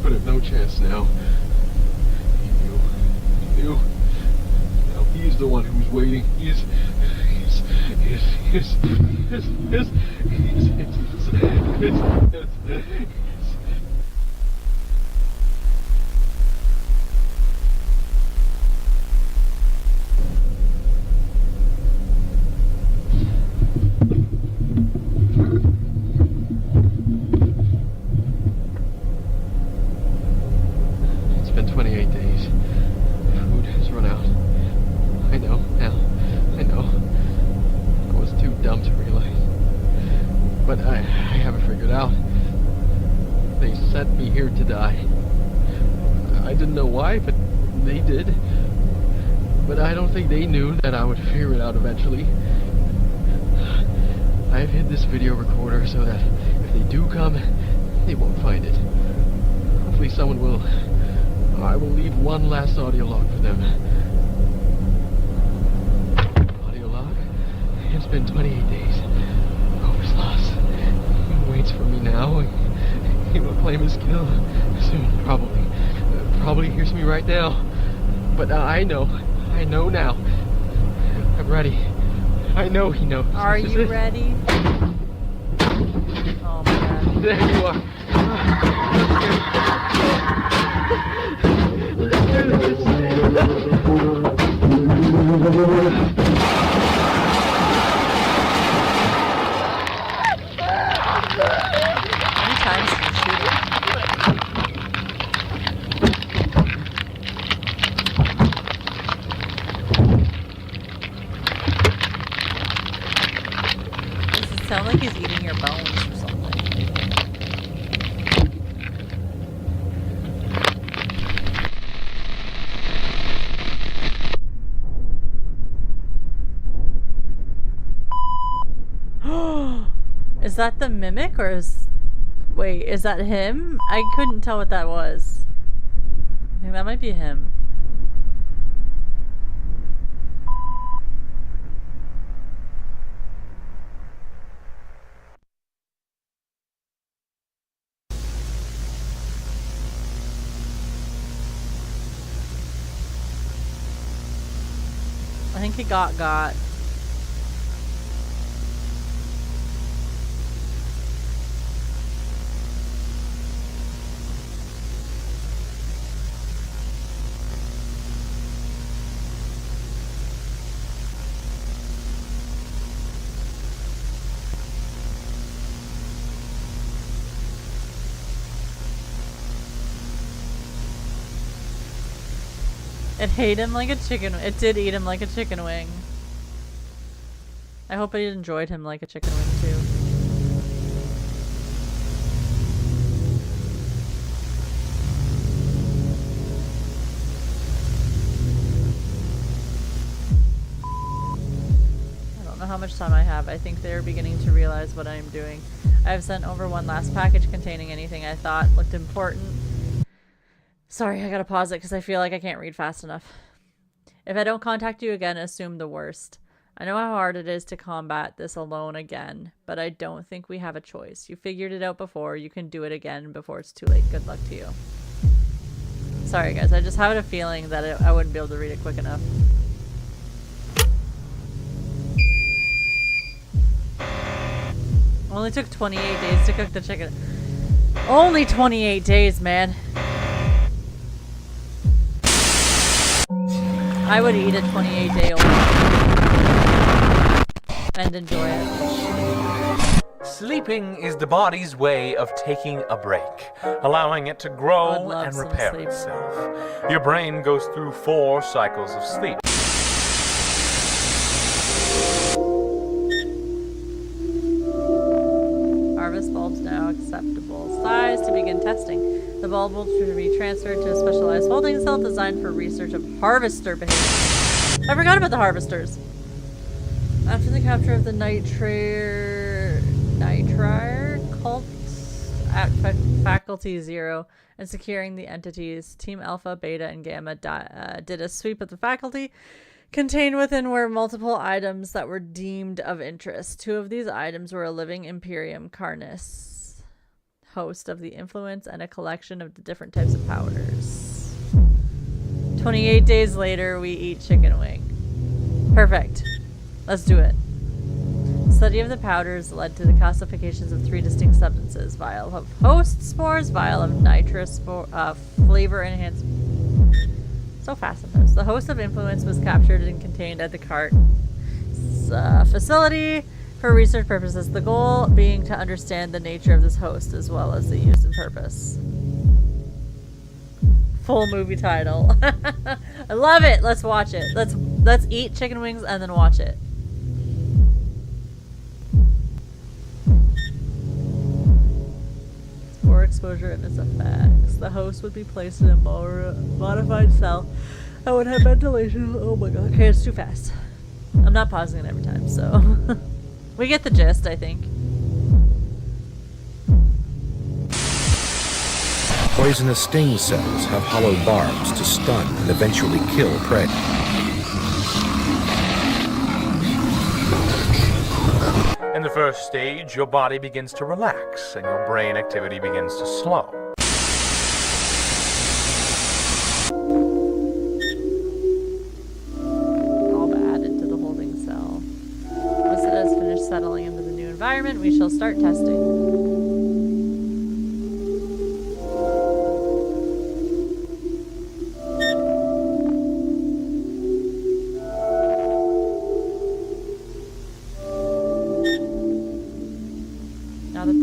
but I've no chance now. He knew. Now he's the one who's waiting. He's It's been 28 days. Food has run out. but I haven't figured out. They sent me here to die. I didn't know why, but they did. But I don't think they knew that I would figure it out eventually. I've hid this video recorder so that if they do come, they won't find it. Hopefully someone will. I will leave one last audio log for them. Audio log? It's been 28 days. Hope is lost. He waits for me now. He will claim his kill soon, probably. Probably hears me right now. But I know now. I'm ready. I know he knows. Are you ready? Oh my god. There you are. How many times did you shoot it? Does it sound like he's eating your bones or something? Is that the mimic or is... Wait, is that him? I couldn't tell what that was. I think that might be him. I think he got. It ate him like a chicken. It did eat him like a chicken wing. I hope it enjoyed him like a chicken wing too. I don't know how much time I have. I think they're beginning to realize what I'm doing. I have sent over one last package containing anything I thought looked important. Sorry, I gotta pause it because I feel like I can't read fast enough. If I don't contact you again, assume the worst. I know how hard it is to combat this alone again, but I don't think we have a choice. You figured it out before. You can do it again before it's too late. Good luck to you. Sorry, guys. I just had a feeling that I wouldn't be able to read it quick enough. Only took 28 days to cook the chicken. Only 28 days, man. I would eat a 28-day old and enjoy it. Sleeping is the body's way of taking a break, allowing it to grow and repair itself. Your brain goes through 4 cycles of sleep. Harvest bulbs now acceptable size to begin testing. The bulb will be transferred to a specialized holding cell designed for research of harvester behavior. I forgot about the harvesters. After the capture of the nitrile cult at Faculty 0 and securing the entities, Team Alpha, Beta, and Gamma did a sweep of the faculty. Contained within were multiple items that were deemed of interest. 2 of these items were a living Imperium Carnis, host of the influence, and a collection of the different types of powders. 28 days later, we eat chicken wing. Perfect. Let's do it. Study of the powders led to the classifications of 3 distinct substances: vial of host spores, vial of nitrous flavor enhancement. So fast sometimes. The host of influence was captured and contained at the cart facility for research purposes. The goal being to understand the nature of this host as well as the use and purpose. Full movie title. I love it. Let's watch it. Let's eat chicken wings and then watch it. exposure and its effects. The host would be placed in a modified cell that would have ventilation. Oh my god. Okay, it's too fast. I'm not pausing it every time, so we get the gist, I think. Poisonous sting cells have hollow barbs to stun and eventually kill prey. In the first stage, your body begins to relax and your brain activity begins to slow. All added to the holding cell. Once it has finished settling into the new environment, we shall start testing.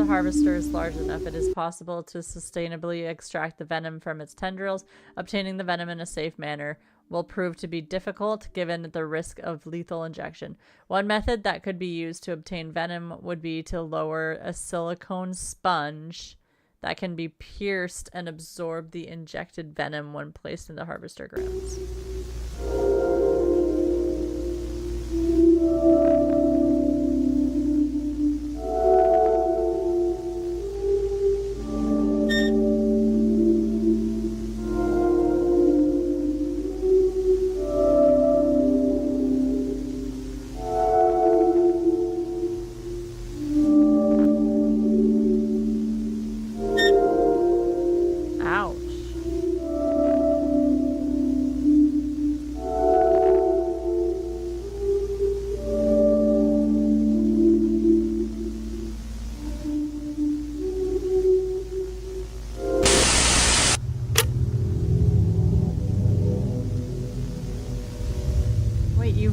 Harvester is large enough, it is possible to sustainably extract the venom from its tendrils. Obtaining the venom in a safe manner will prove to be difficult given the risk of lethal injection. One method that could be used to obtain venom would be to lower a silicone sponge that can be pierced and absorb the injected venom when placed in the harvester grounds.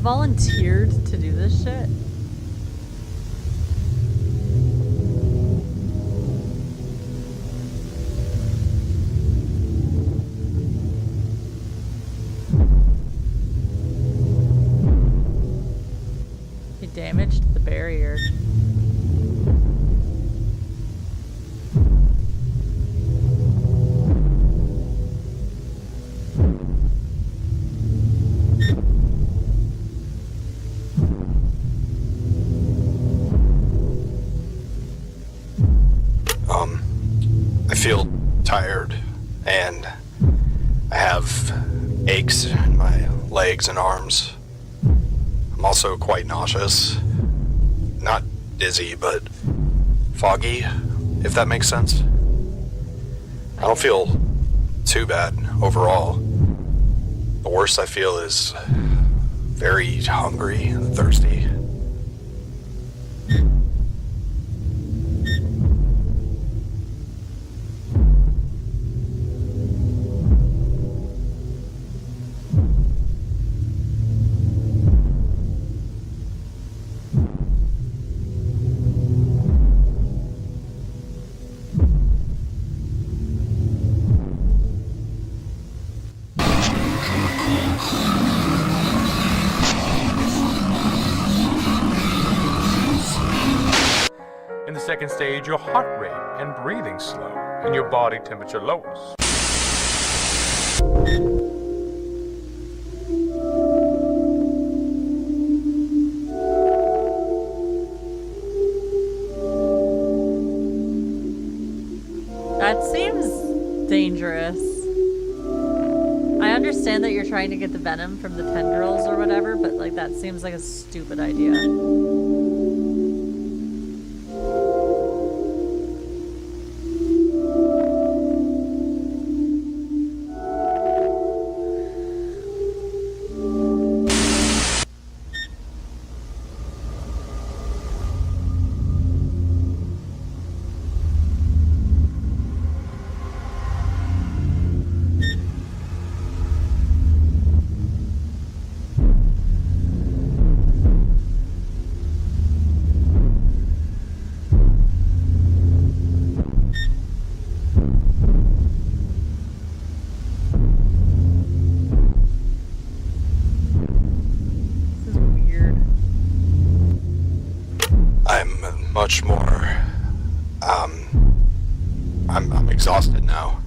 Volunteered to do this shit? He damaged the barrier. I feel tired and I have aches in my legs and arms. I'm also quite nauseous. Not dizzy, but foggy, if that makes sense. I don't feel too bad overall. The worst I feel is very hungry and thirsty. In the second stage, your heart rate and breathing slow, and your body temperature lowers. That seems dangerous. I understand that you're trying to get the venom from the tendrils or whatever, but like that seems like a stupid idea. Much more I'm exhausted now.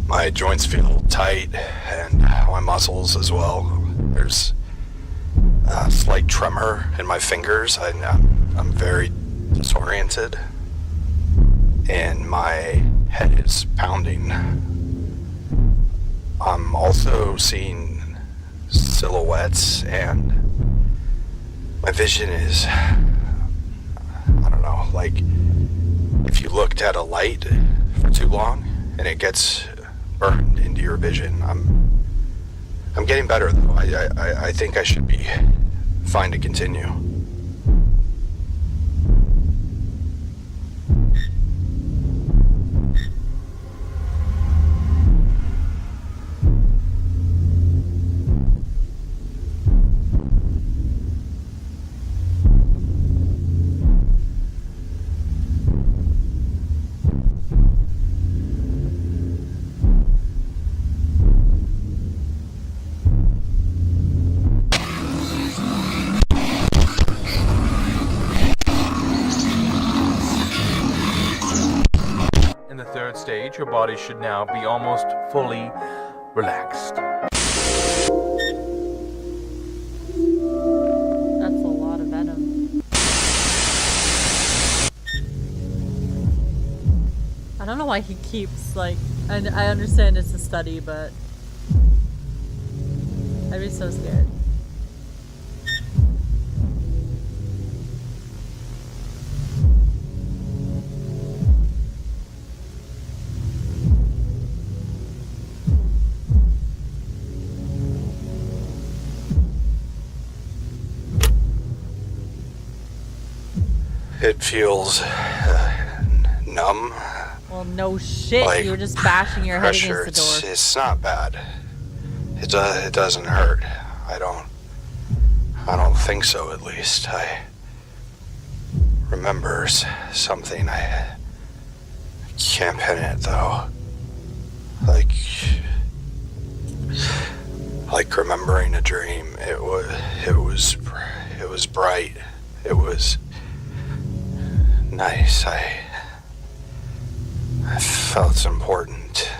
My joints feel tight, and my muscles as well. There's a slight tremor in my fingers. I'm very disoriented, and my head is pounding. I'm also seeing silhouettes, and my vision is, I don't know, like if you looked at a light for too long and it gets burned into your vision. I'm getting better though. I think I should be fine to continue. Your body should now be almost fully relaxed. That's a lot of venom. I don't know why he keeps, like, I understand it's a study, but I'd be so scared. It feels numb. Well, no shit. Like you were just bashing your head pressure. against the door. It's not bad. It doesn't hurt. I don't think so, at least. I remember something. I can't pin it though. Like remembering a dream. It was bright. It was nice. I felt important.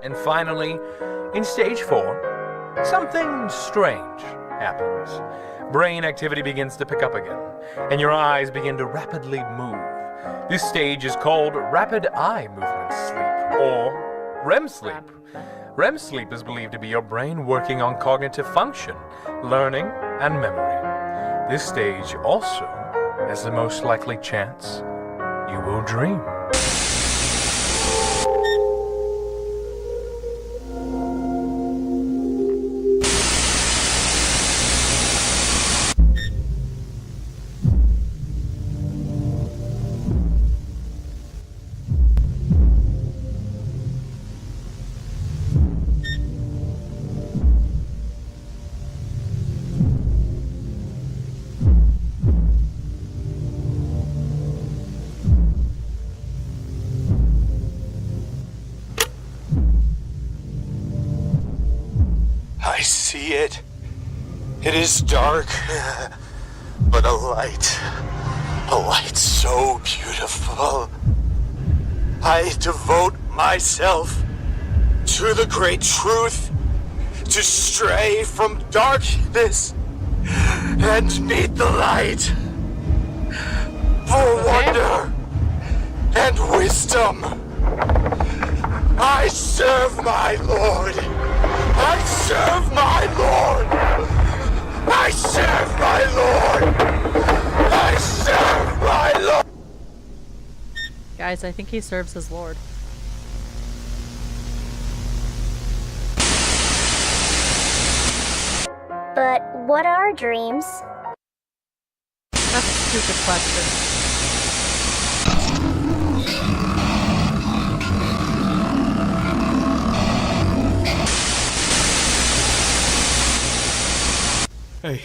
And finally, in stage 4, something strange happens. Brain activity begins to pick up again, and your eyes begin to rapidly move. This stage is called rapid eye movement sleep, or REM sleep. REM sleep is believed to be your brain working on cognitive function, learning, and memory. This stage also has the most likely chance you will dream. I see it. It is dark, but a light so beautiful. I devote myself to the great truth, to stray from darkness and meet the light, for wonder and wisdom. I serve my Lord. I serve my Lord! I serve my Lord! I serve my Lord! Guys, I think he serves his Lord. What are dreams? That's a stupid question. Hey,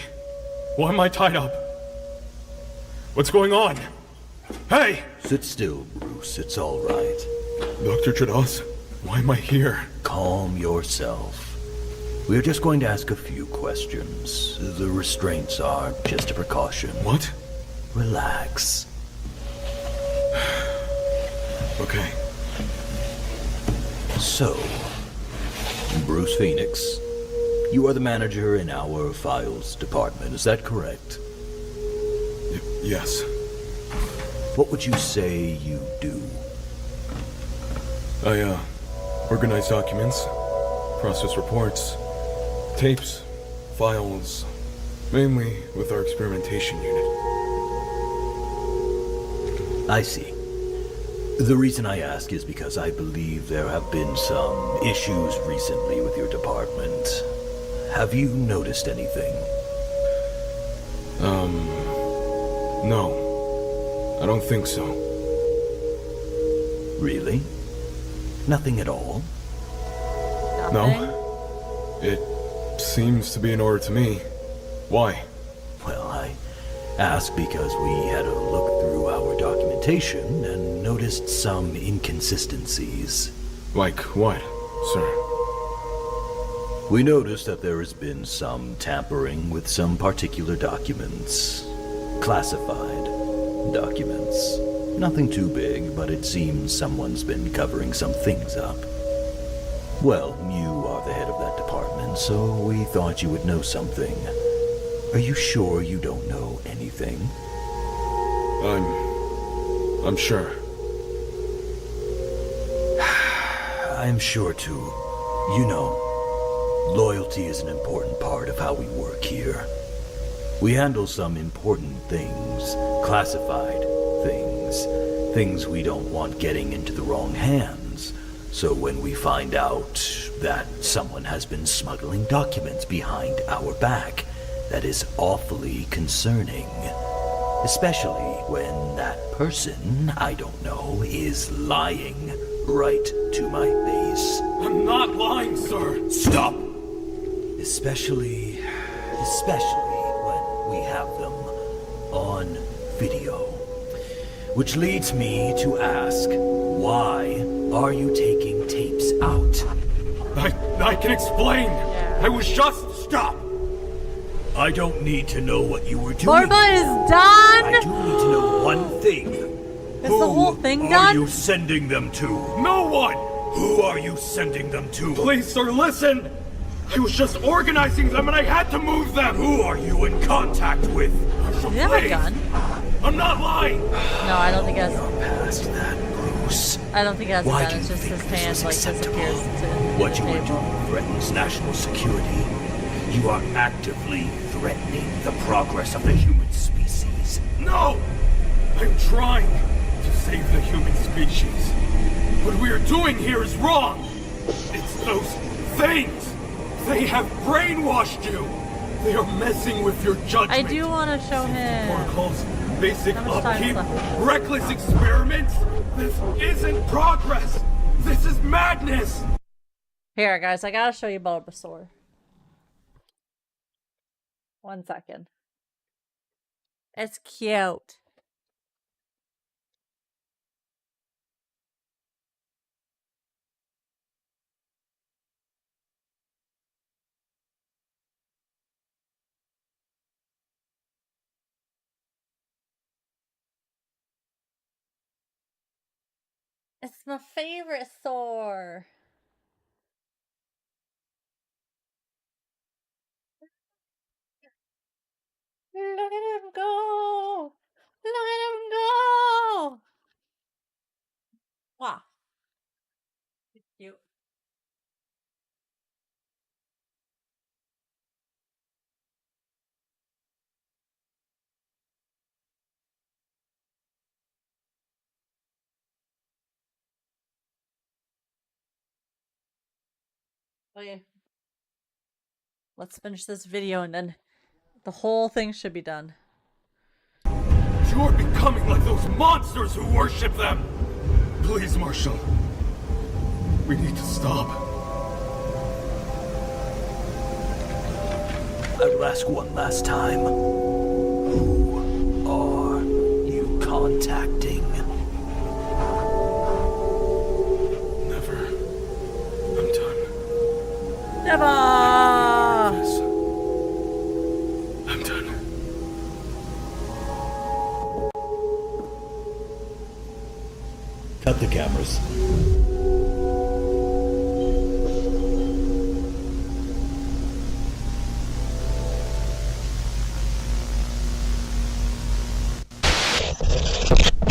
why am I tied up? What's going on? Hey! Sit still, Bruce. It's all right. Dr. Trados, why am I here? Calm yourself. We're just going to ask a few questions. The restraints are just a precaution. What? Relax. Okay. So, Bruce Phoenix, you are the manager in our files department, is that correct? Yes. What would you say you do? I, organize documents, process reports, tapes, files, mainly with our experimentation unit. I see. The reason I ask is because I believe there have been some issues recently with your department. Have you noticed anything? No. I don't think so. Really? Nothing at all? Nothing? No. It seems to be in order to me. Why? Well, I ask because we had a look through our documentation and noticed some inconsistencies. Like what, sir? We noticed that there has been some tampering with some particular documents. Classified documents. Nothing too big, but it seems someone's been covering some things up. Well, you are the head of that department, so we thought you would know something. Are you sure you don't know anything? I'm sure. I'm sure too. You know, loyalty is an important part of how we work here. We handle some important things, classified things we don't want getting into the wrong hands. So when we find out that someone has been smuggling documents behind our back, that is awfully concerning. Especially when that person, I don't know, is lying right to my face. I'm not lying, sir! Stop! Especially when we have them on video. Which leads me to ask, why are you taking tapes out? I can explain! Yeah. I was just... Stop! I don't need to know what you were doing. Borba is done! I do need to know one thing. Is the whole thing done? Who are you sending them to? No one! Who are you sending them to? Please, sir, listen! I was just organizing them and I had to move them! Who are you in contact with? Does he have a gun? I'm not lying! No, I don't think he has... You're past that, Bruce. I don't think he has a gun, it's just his hand, like, disappears to what you are doing threatens national security. You are actively threatening the progress of the human species. No! I'm trying to save the human species. What we are doing here is wrong! It's those things! They have brainwashed you! They are messing with your judgment. I do want to show him. Protocols, basic upkeep, reckless experiments. This isn't progress. This is madness. Here, guys, I gotta show you Bulbasaur. 1 second. It's cute. It's my favorite Thor. Look at him go! Look at him go! Wow. It's cute. Okay. Let's finish this video and then The whole thing should be done. You're becoming like those monsters who worship them! Please, Marshall. We need to stop. I will ask one last time. Who are you contacting? Never. I'm done. Never! I'm done. Cut the cameras.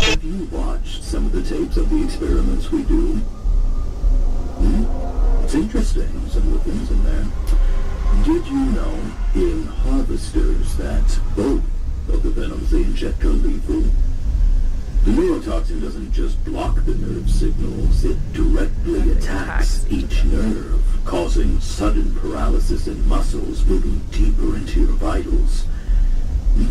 Have you watched some of the tapes of the experiments we do? It's interesting, some of the things in there. Did you know in harvesters that both of the venoms they inject are lethal? The neurotoxin doesn't just block the nerve signals, it directly attacks each nerve, causing sudden paralysis in muscles, moving deeper into your vitals.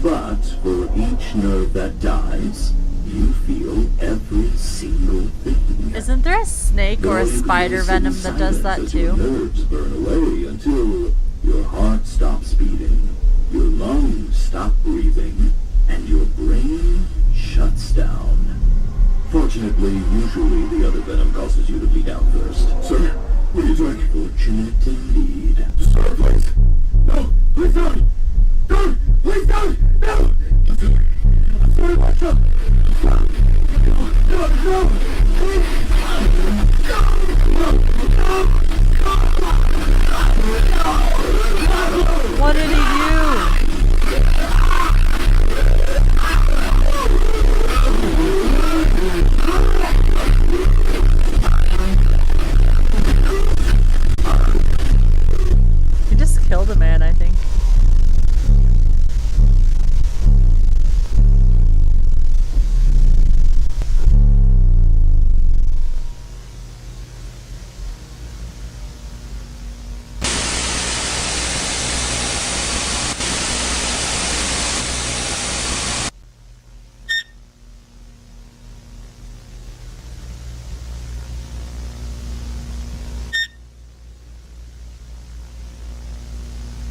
But for each nerve that dies, you feel every single thing. Isn't there a snake or a spider venom that does that As too? your nerves burn away until your heart stops beating, your lungs stop breathing, and your brain shuts down. Fortunately, usually the other venom causes you to bleed out first. Sir, what are you doing? Fortunate indeed. Sir, please. No, please don't. Don't! Please don't! No! I'm sorry, Marshall. No, no! Please! What did he do? He just killed a man, I think.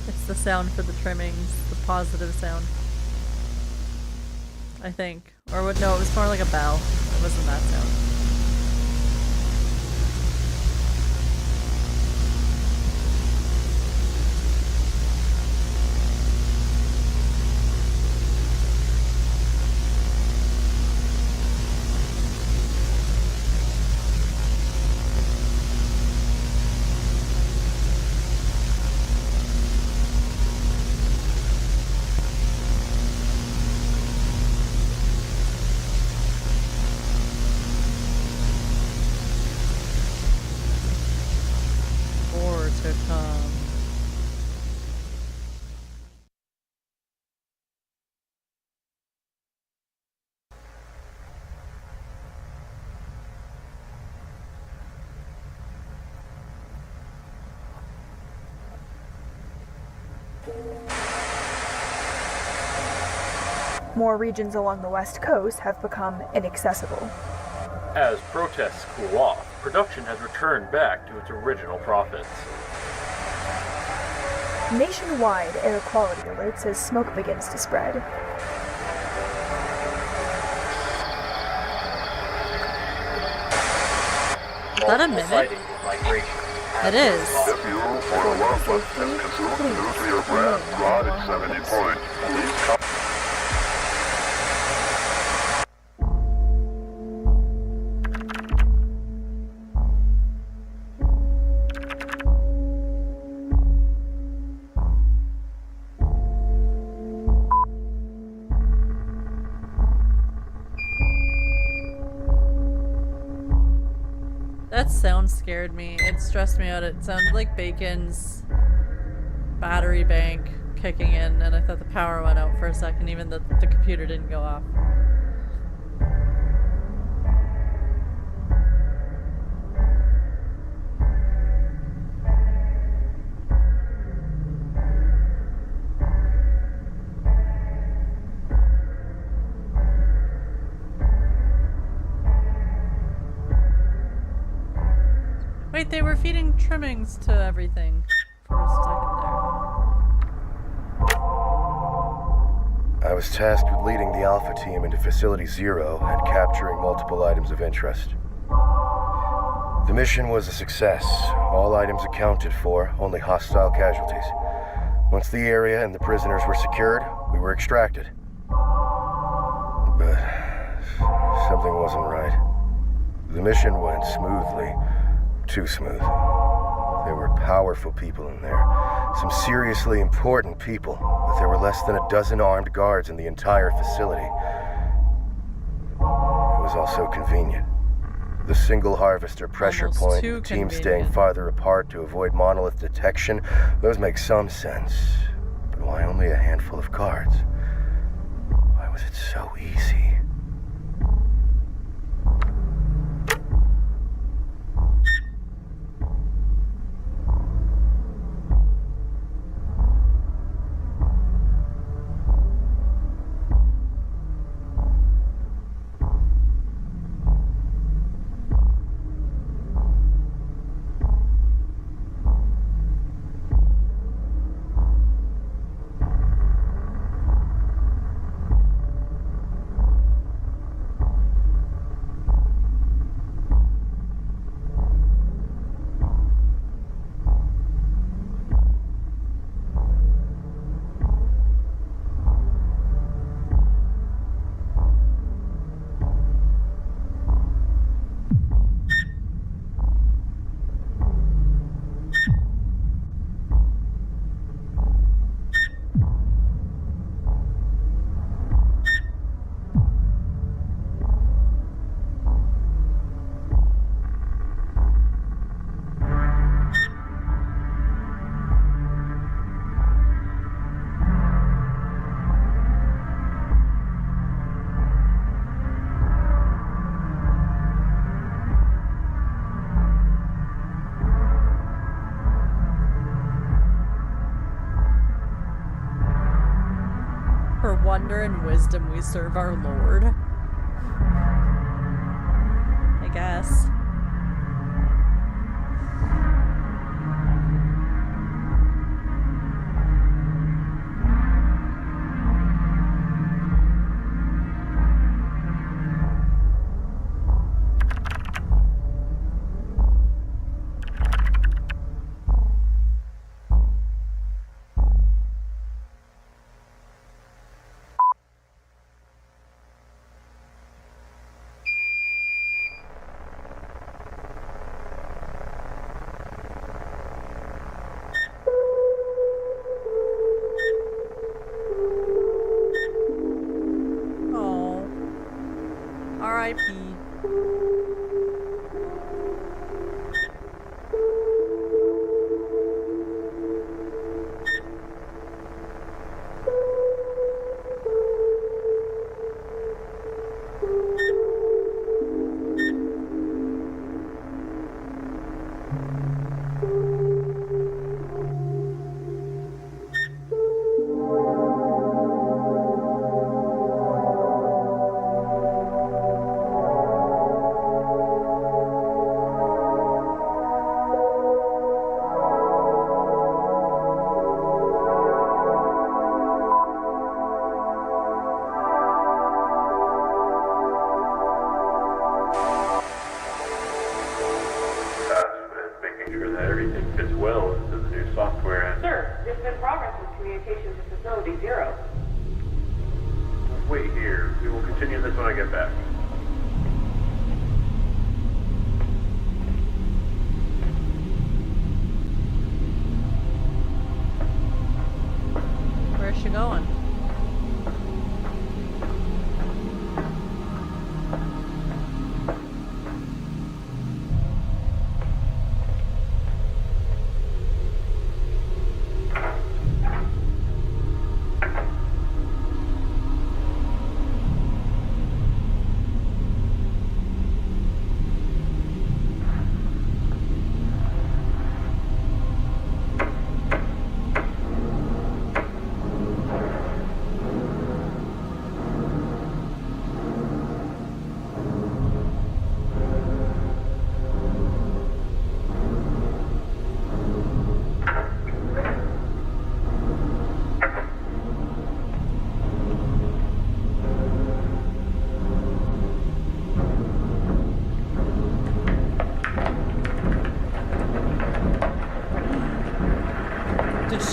It's the sound for the trimmings, the positive sound. I think. Or what? No, it was more like a bell. It wasn't that sound. More to come. More regions along the west coast have become inaccessible. As protests cool off, production has returned back to its original profits. Nationwide air quality alerts as smoke begins to spread. Is that a minute? It is. The fuel for a well-bus has consumed nuclear brass rod at 70 points. Please come. That sound scared me. It stressed me out. It sounded like Bacon's battery bank kicking in, and I thought the power went out for a second, even though the computer didn't go off. like they were feeding trimmings to everything for a second there. I was tasked with leading the Alpha team into Facility Zero and capturing multiple items of interest. The mission was a success. All items accounted for, only hostile casualties. Once the area and the prisoners were secured, we were extracted. But something wasn't right. The mission went smoothly. Too smooth. There were powerful people in there. Some seriously important people, but there were less than a dozen armed guards in the entire facility. It was also convenient. The single harvester pressure point, the team staying farther apart to avoid monolith detection, those make some sense. But why only a handful of guards? Why was it so easy? Wonder and wisdom we serve our Lord. I guess.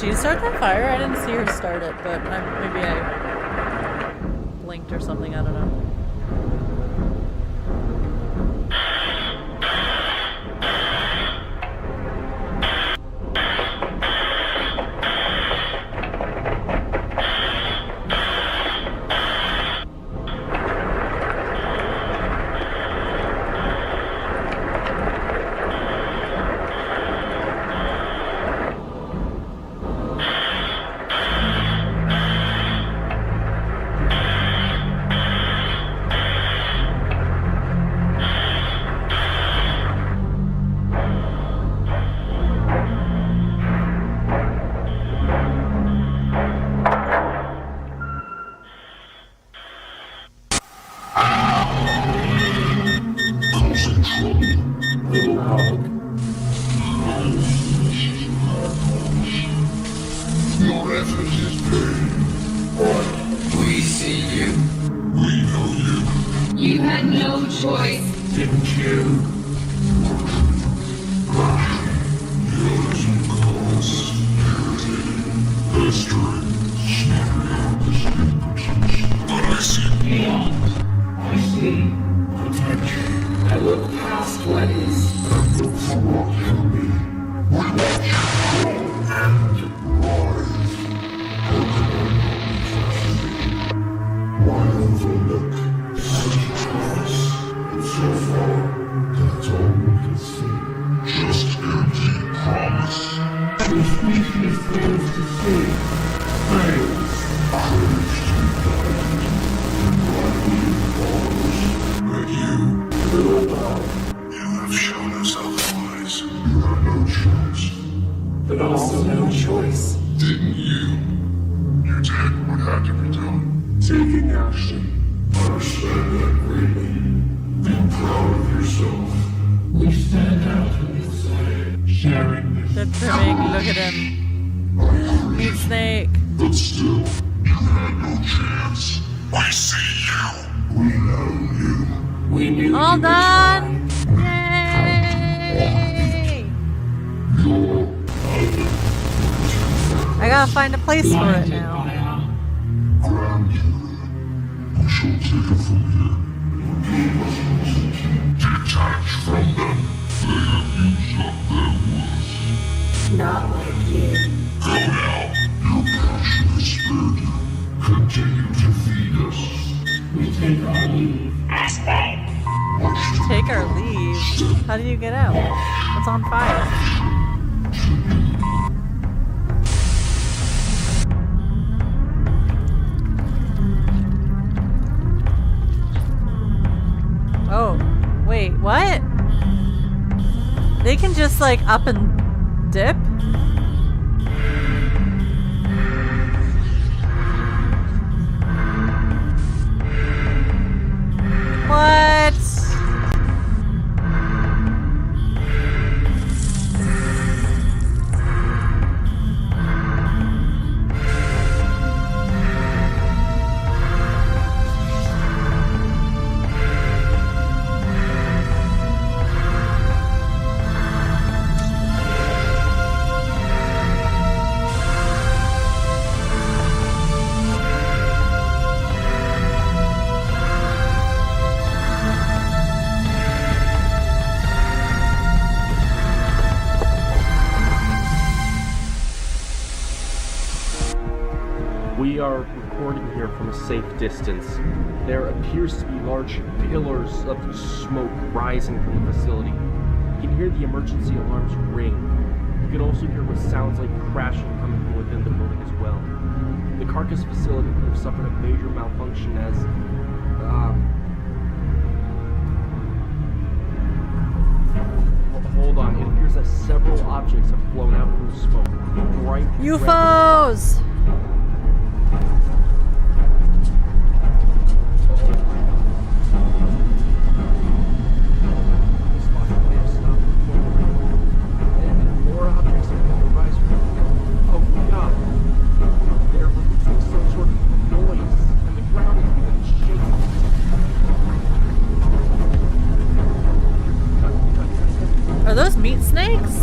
she start that fire? I didn't see her start it, but maybe I blinked or something. I don't know. Find a place for it now. Detach from them. They have used up their worth. Not like you. Go now. Your passion has spared you. Continue to feed us. We take our leave. Take our leave? How do you get out? It's on fire. Oh, wait, what? They can just like up and dip? What? We are recording here from a safe distance. There appears to be large pillars of smoke rising from the facility. You can hear the emergency alarms ring. You can also hear what sounds like crashing coming from within the building as well. The carcass facility could have suffered a major malfunction as hold on, it appears that several objects have flown out from the smoke. Bright UFOs! More objects are going to rise from the oh god. They're releasing some sort of noise, and the ground is being shaken. Are those meat snakes?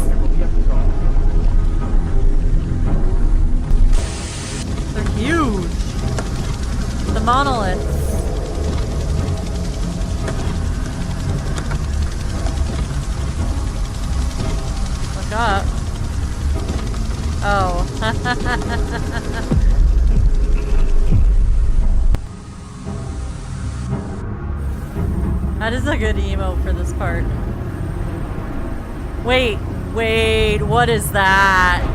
monoliths. Look up. Oh. That is a good emote for this part. Wait, what is that?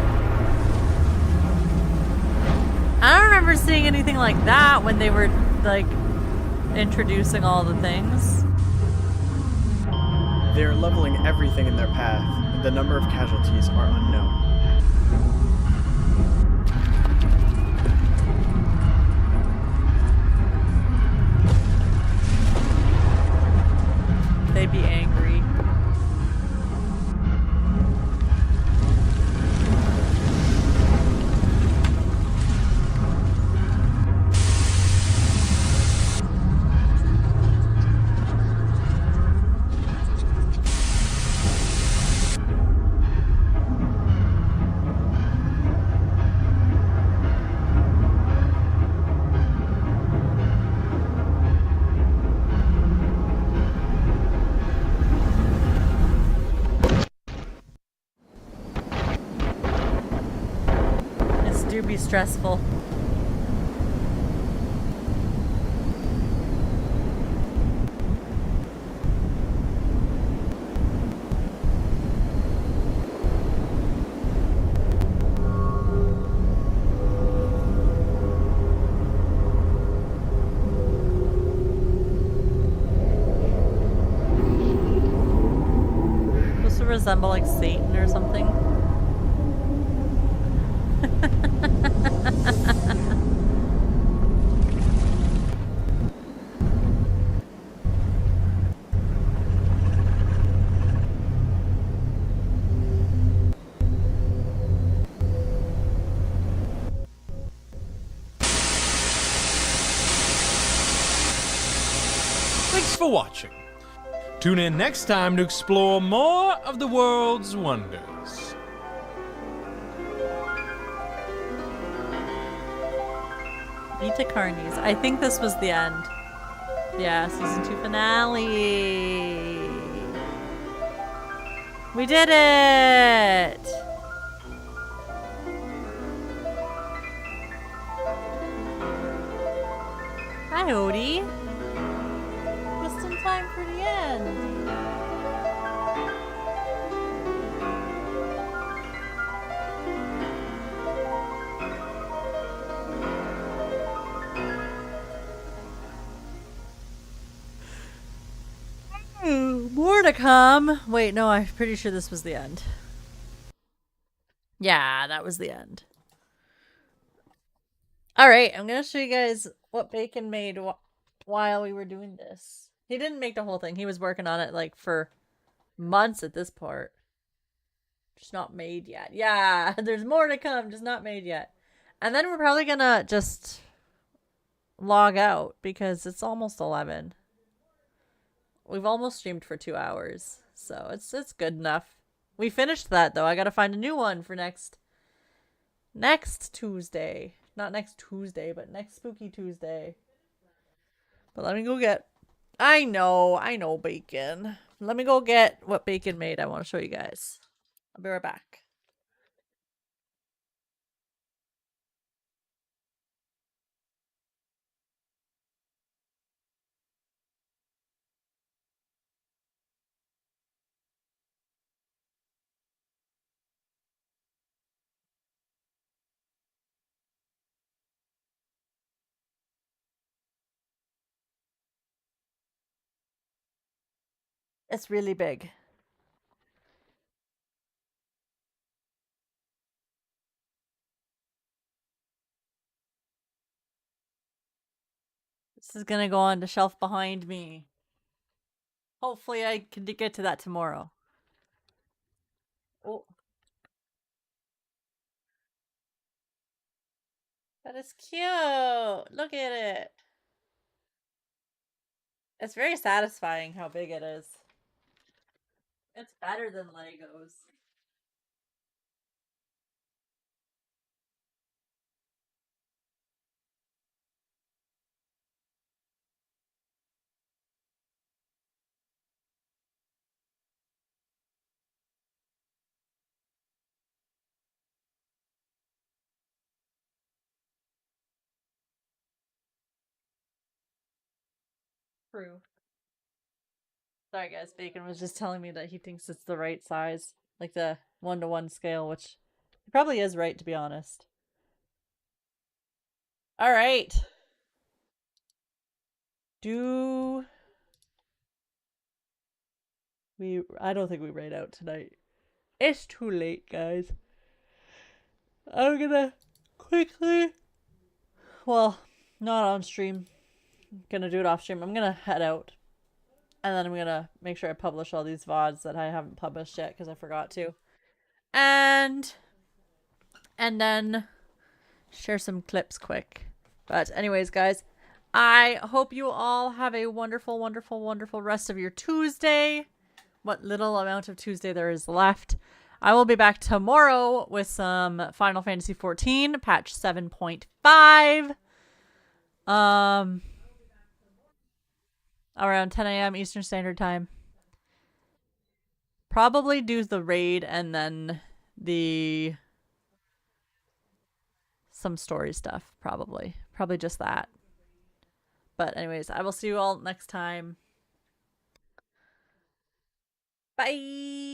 I don't remember seeing anything like that when they were, like, introducing all the things. They are leveling everything in their path, and the number of casualties are unknown. They'd be angry. This do be stressful. Supposed to resemble like Satan or something. Thanks for watching. Tune in next time to explore more of the world's wonders. Vita Carnis. I think this was the end. Yeah, season 2 finale. We did it! Hi, Odie. Just in time for the end. More to come. Wait, no, I'm pretty sure this was the end. Yeah, that was the end. Alright, I'm gonna show you guys what Bacon made while we were doing this. He didn't make the whole thing. He was working on it like for months at this part. Just not made yet. Yeah, there's more to come, just not made yet. And then we're probably gonna just log out because it's almost 11. We've almost streamed for 2 hours, so it's good enough. We finished that though. I gotta find a new one for next Tuesday. Not next Tuesday, but next Spooky Tuesday. But let me go get. I know, Bacon. Let me go get what Bacon made. I want to show you guys. I'll be right back. It's really big. This is gonna go on the shelf behind me. Hopefully I can get to that tomorrow. Oh. That is cute. Look at it. It's very satisfying how big it is. It's better than Legos. crew. Sorry guys, Bacon was just telling me that he thinks it's the right size. Like the 1-to-1 scale, which he probably is right, to be honest. Alright. I don't think we raid out tonight. It's too late, guys. I'm gonna quickly, well, not on stream. I'm gonna do it off stream. I'm gonna head out. And then I'm gonna make sure I publish all these VODs that I haven't published yet because I forgot to. And then share some clips quick. But anyways, guys, I hope you all have a wonderful, wonderful, wonderful rest of your Tuesday. What little amount of Tuesday there is left. I will be back tomorrow with some Final Fantasy XIV, patch 7.5. Around 10 a.m. Eastern Standard Time. Probably do the raid and then some story stuff, probably. Probably just that. But anyways, I will see you all next time. Bye!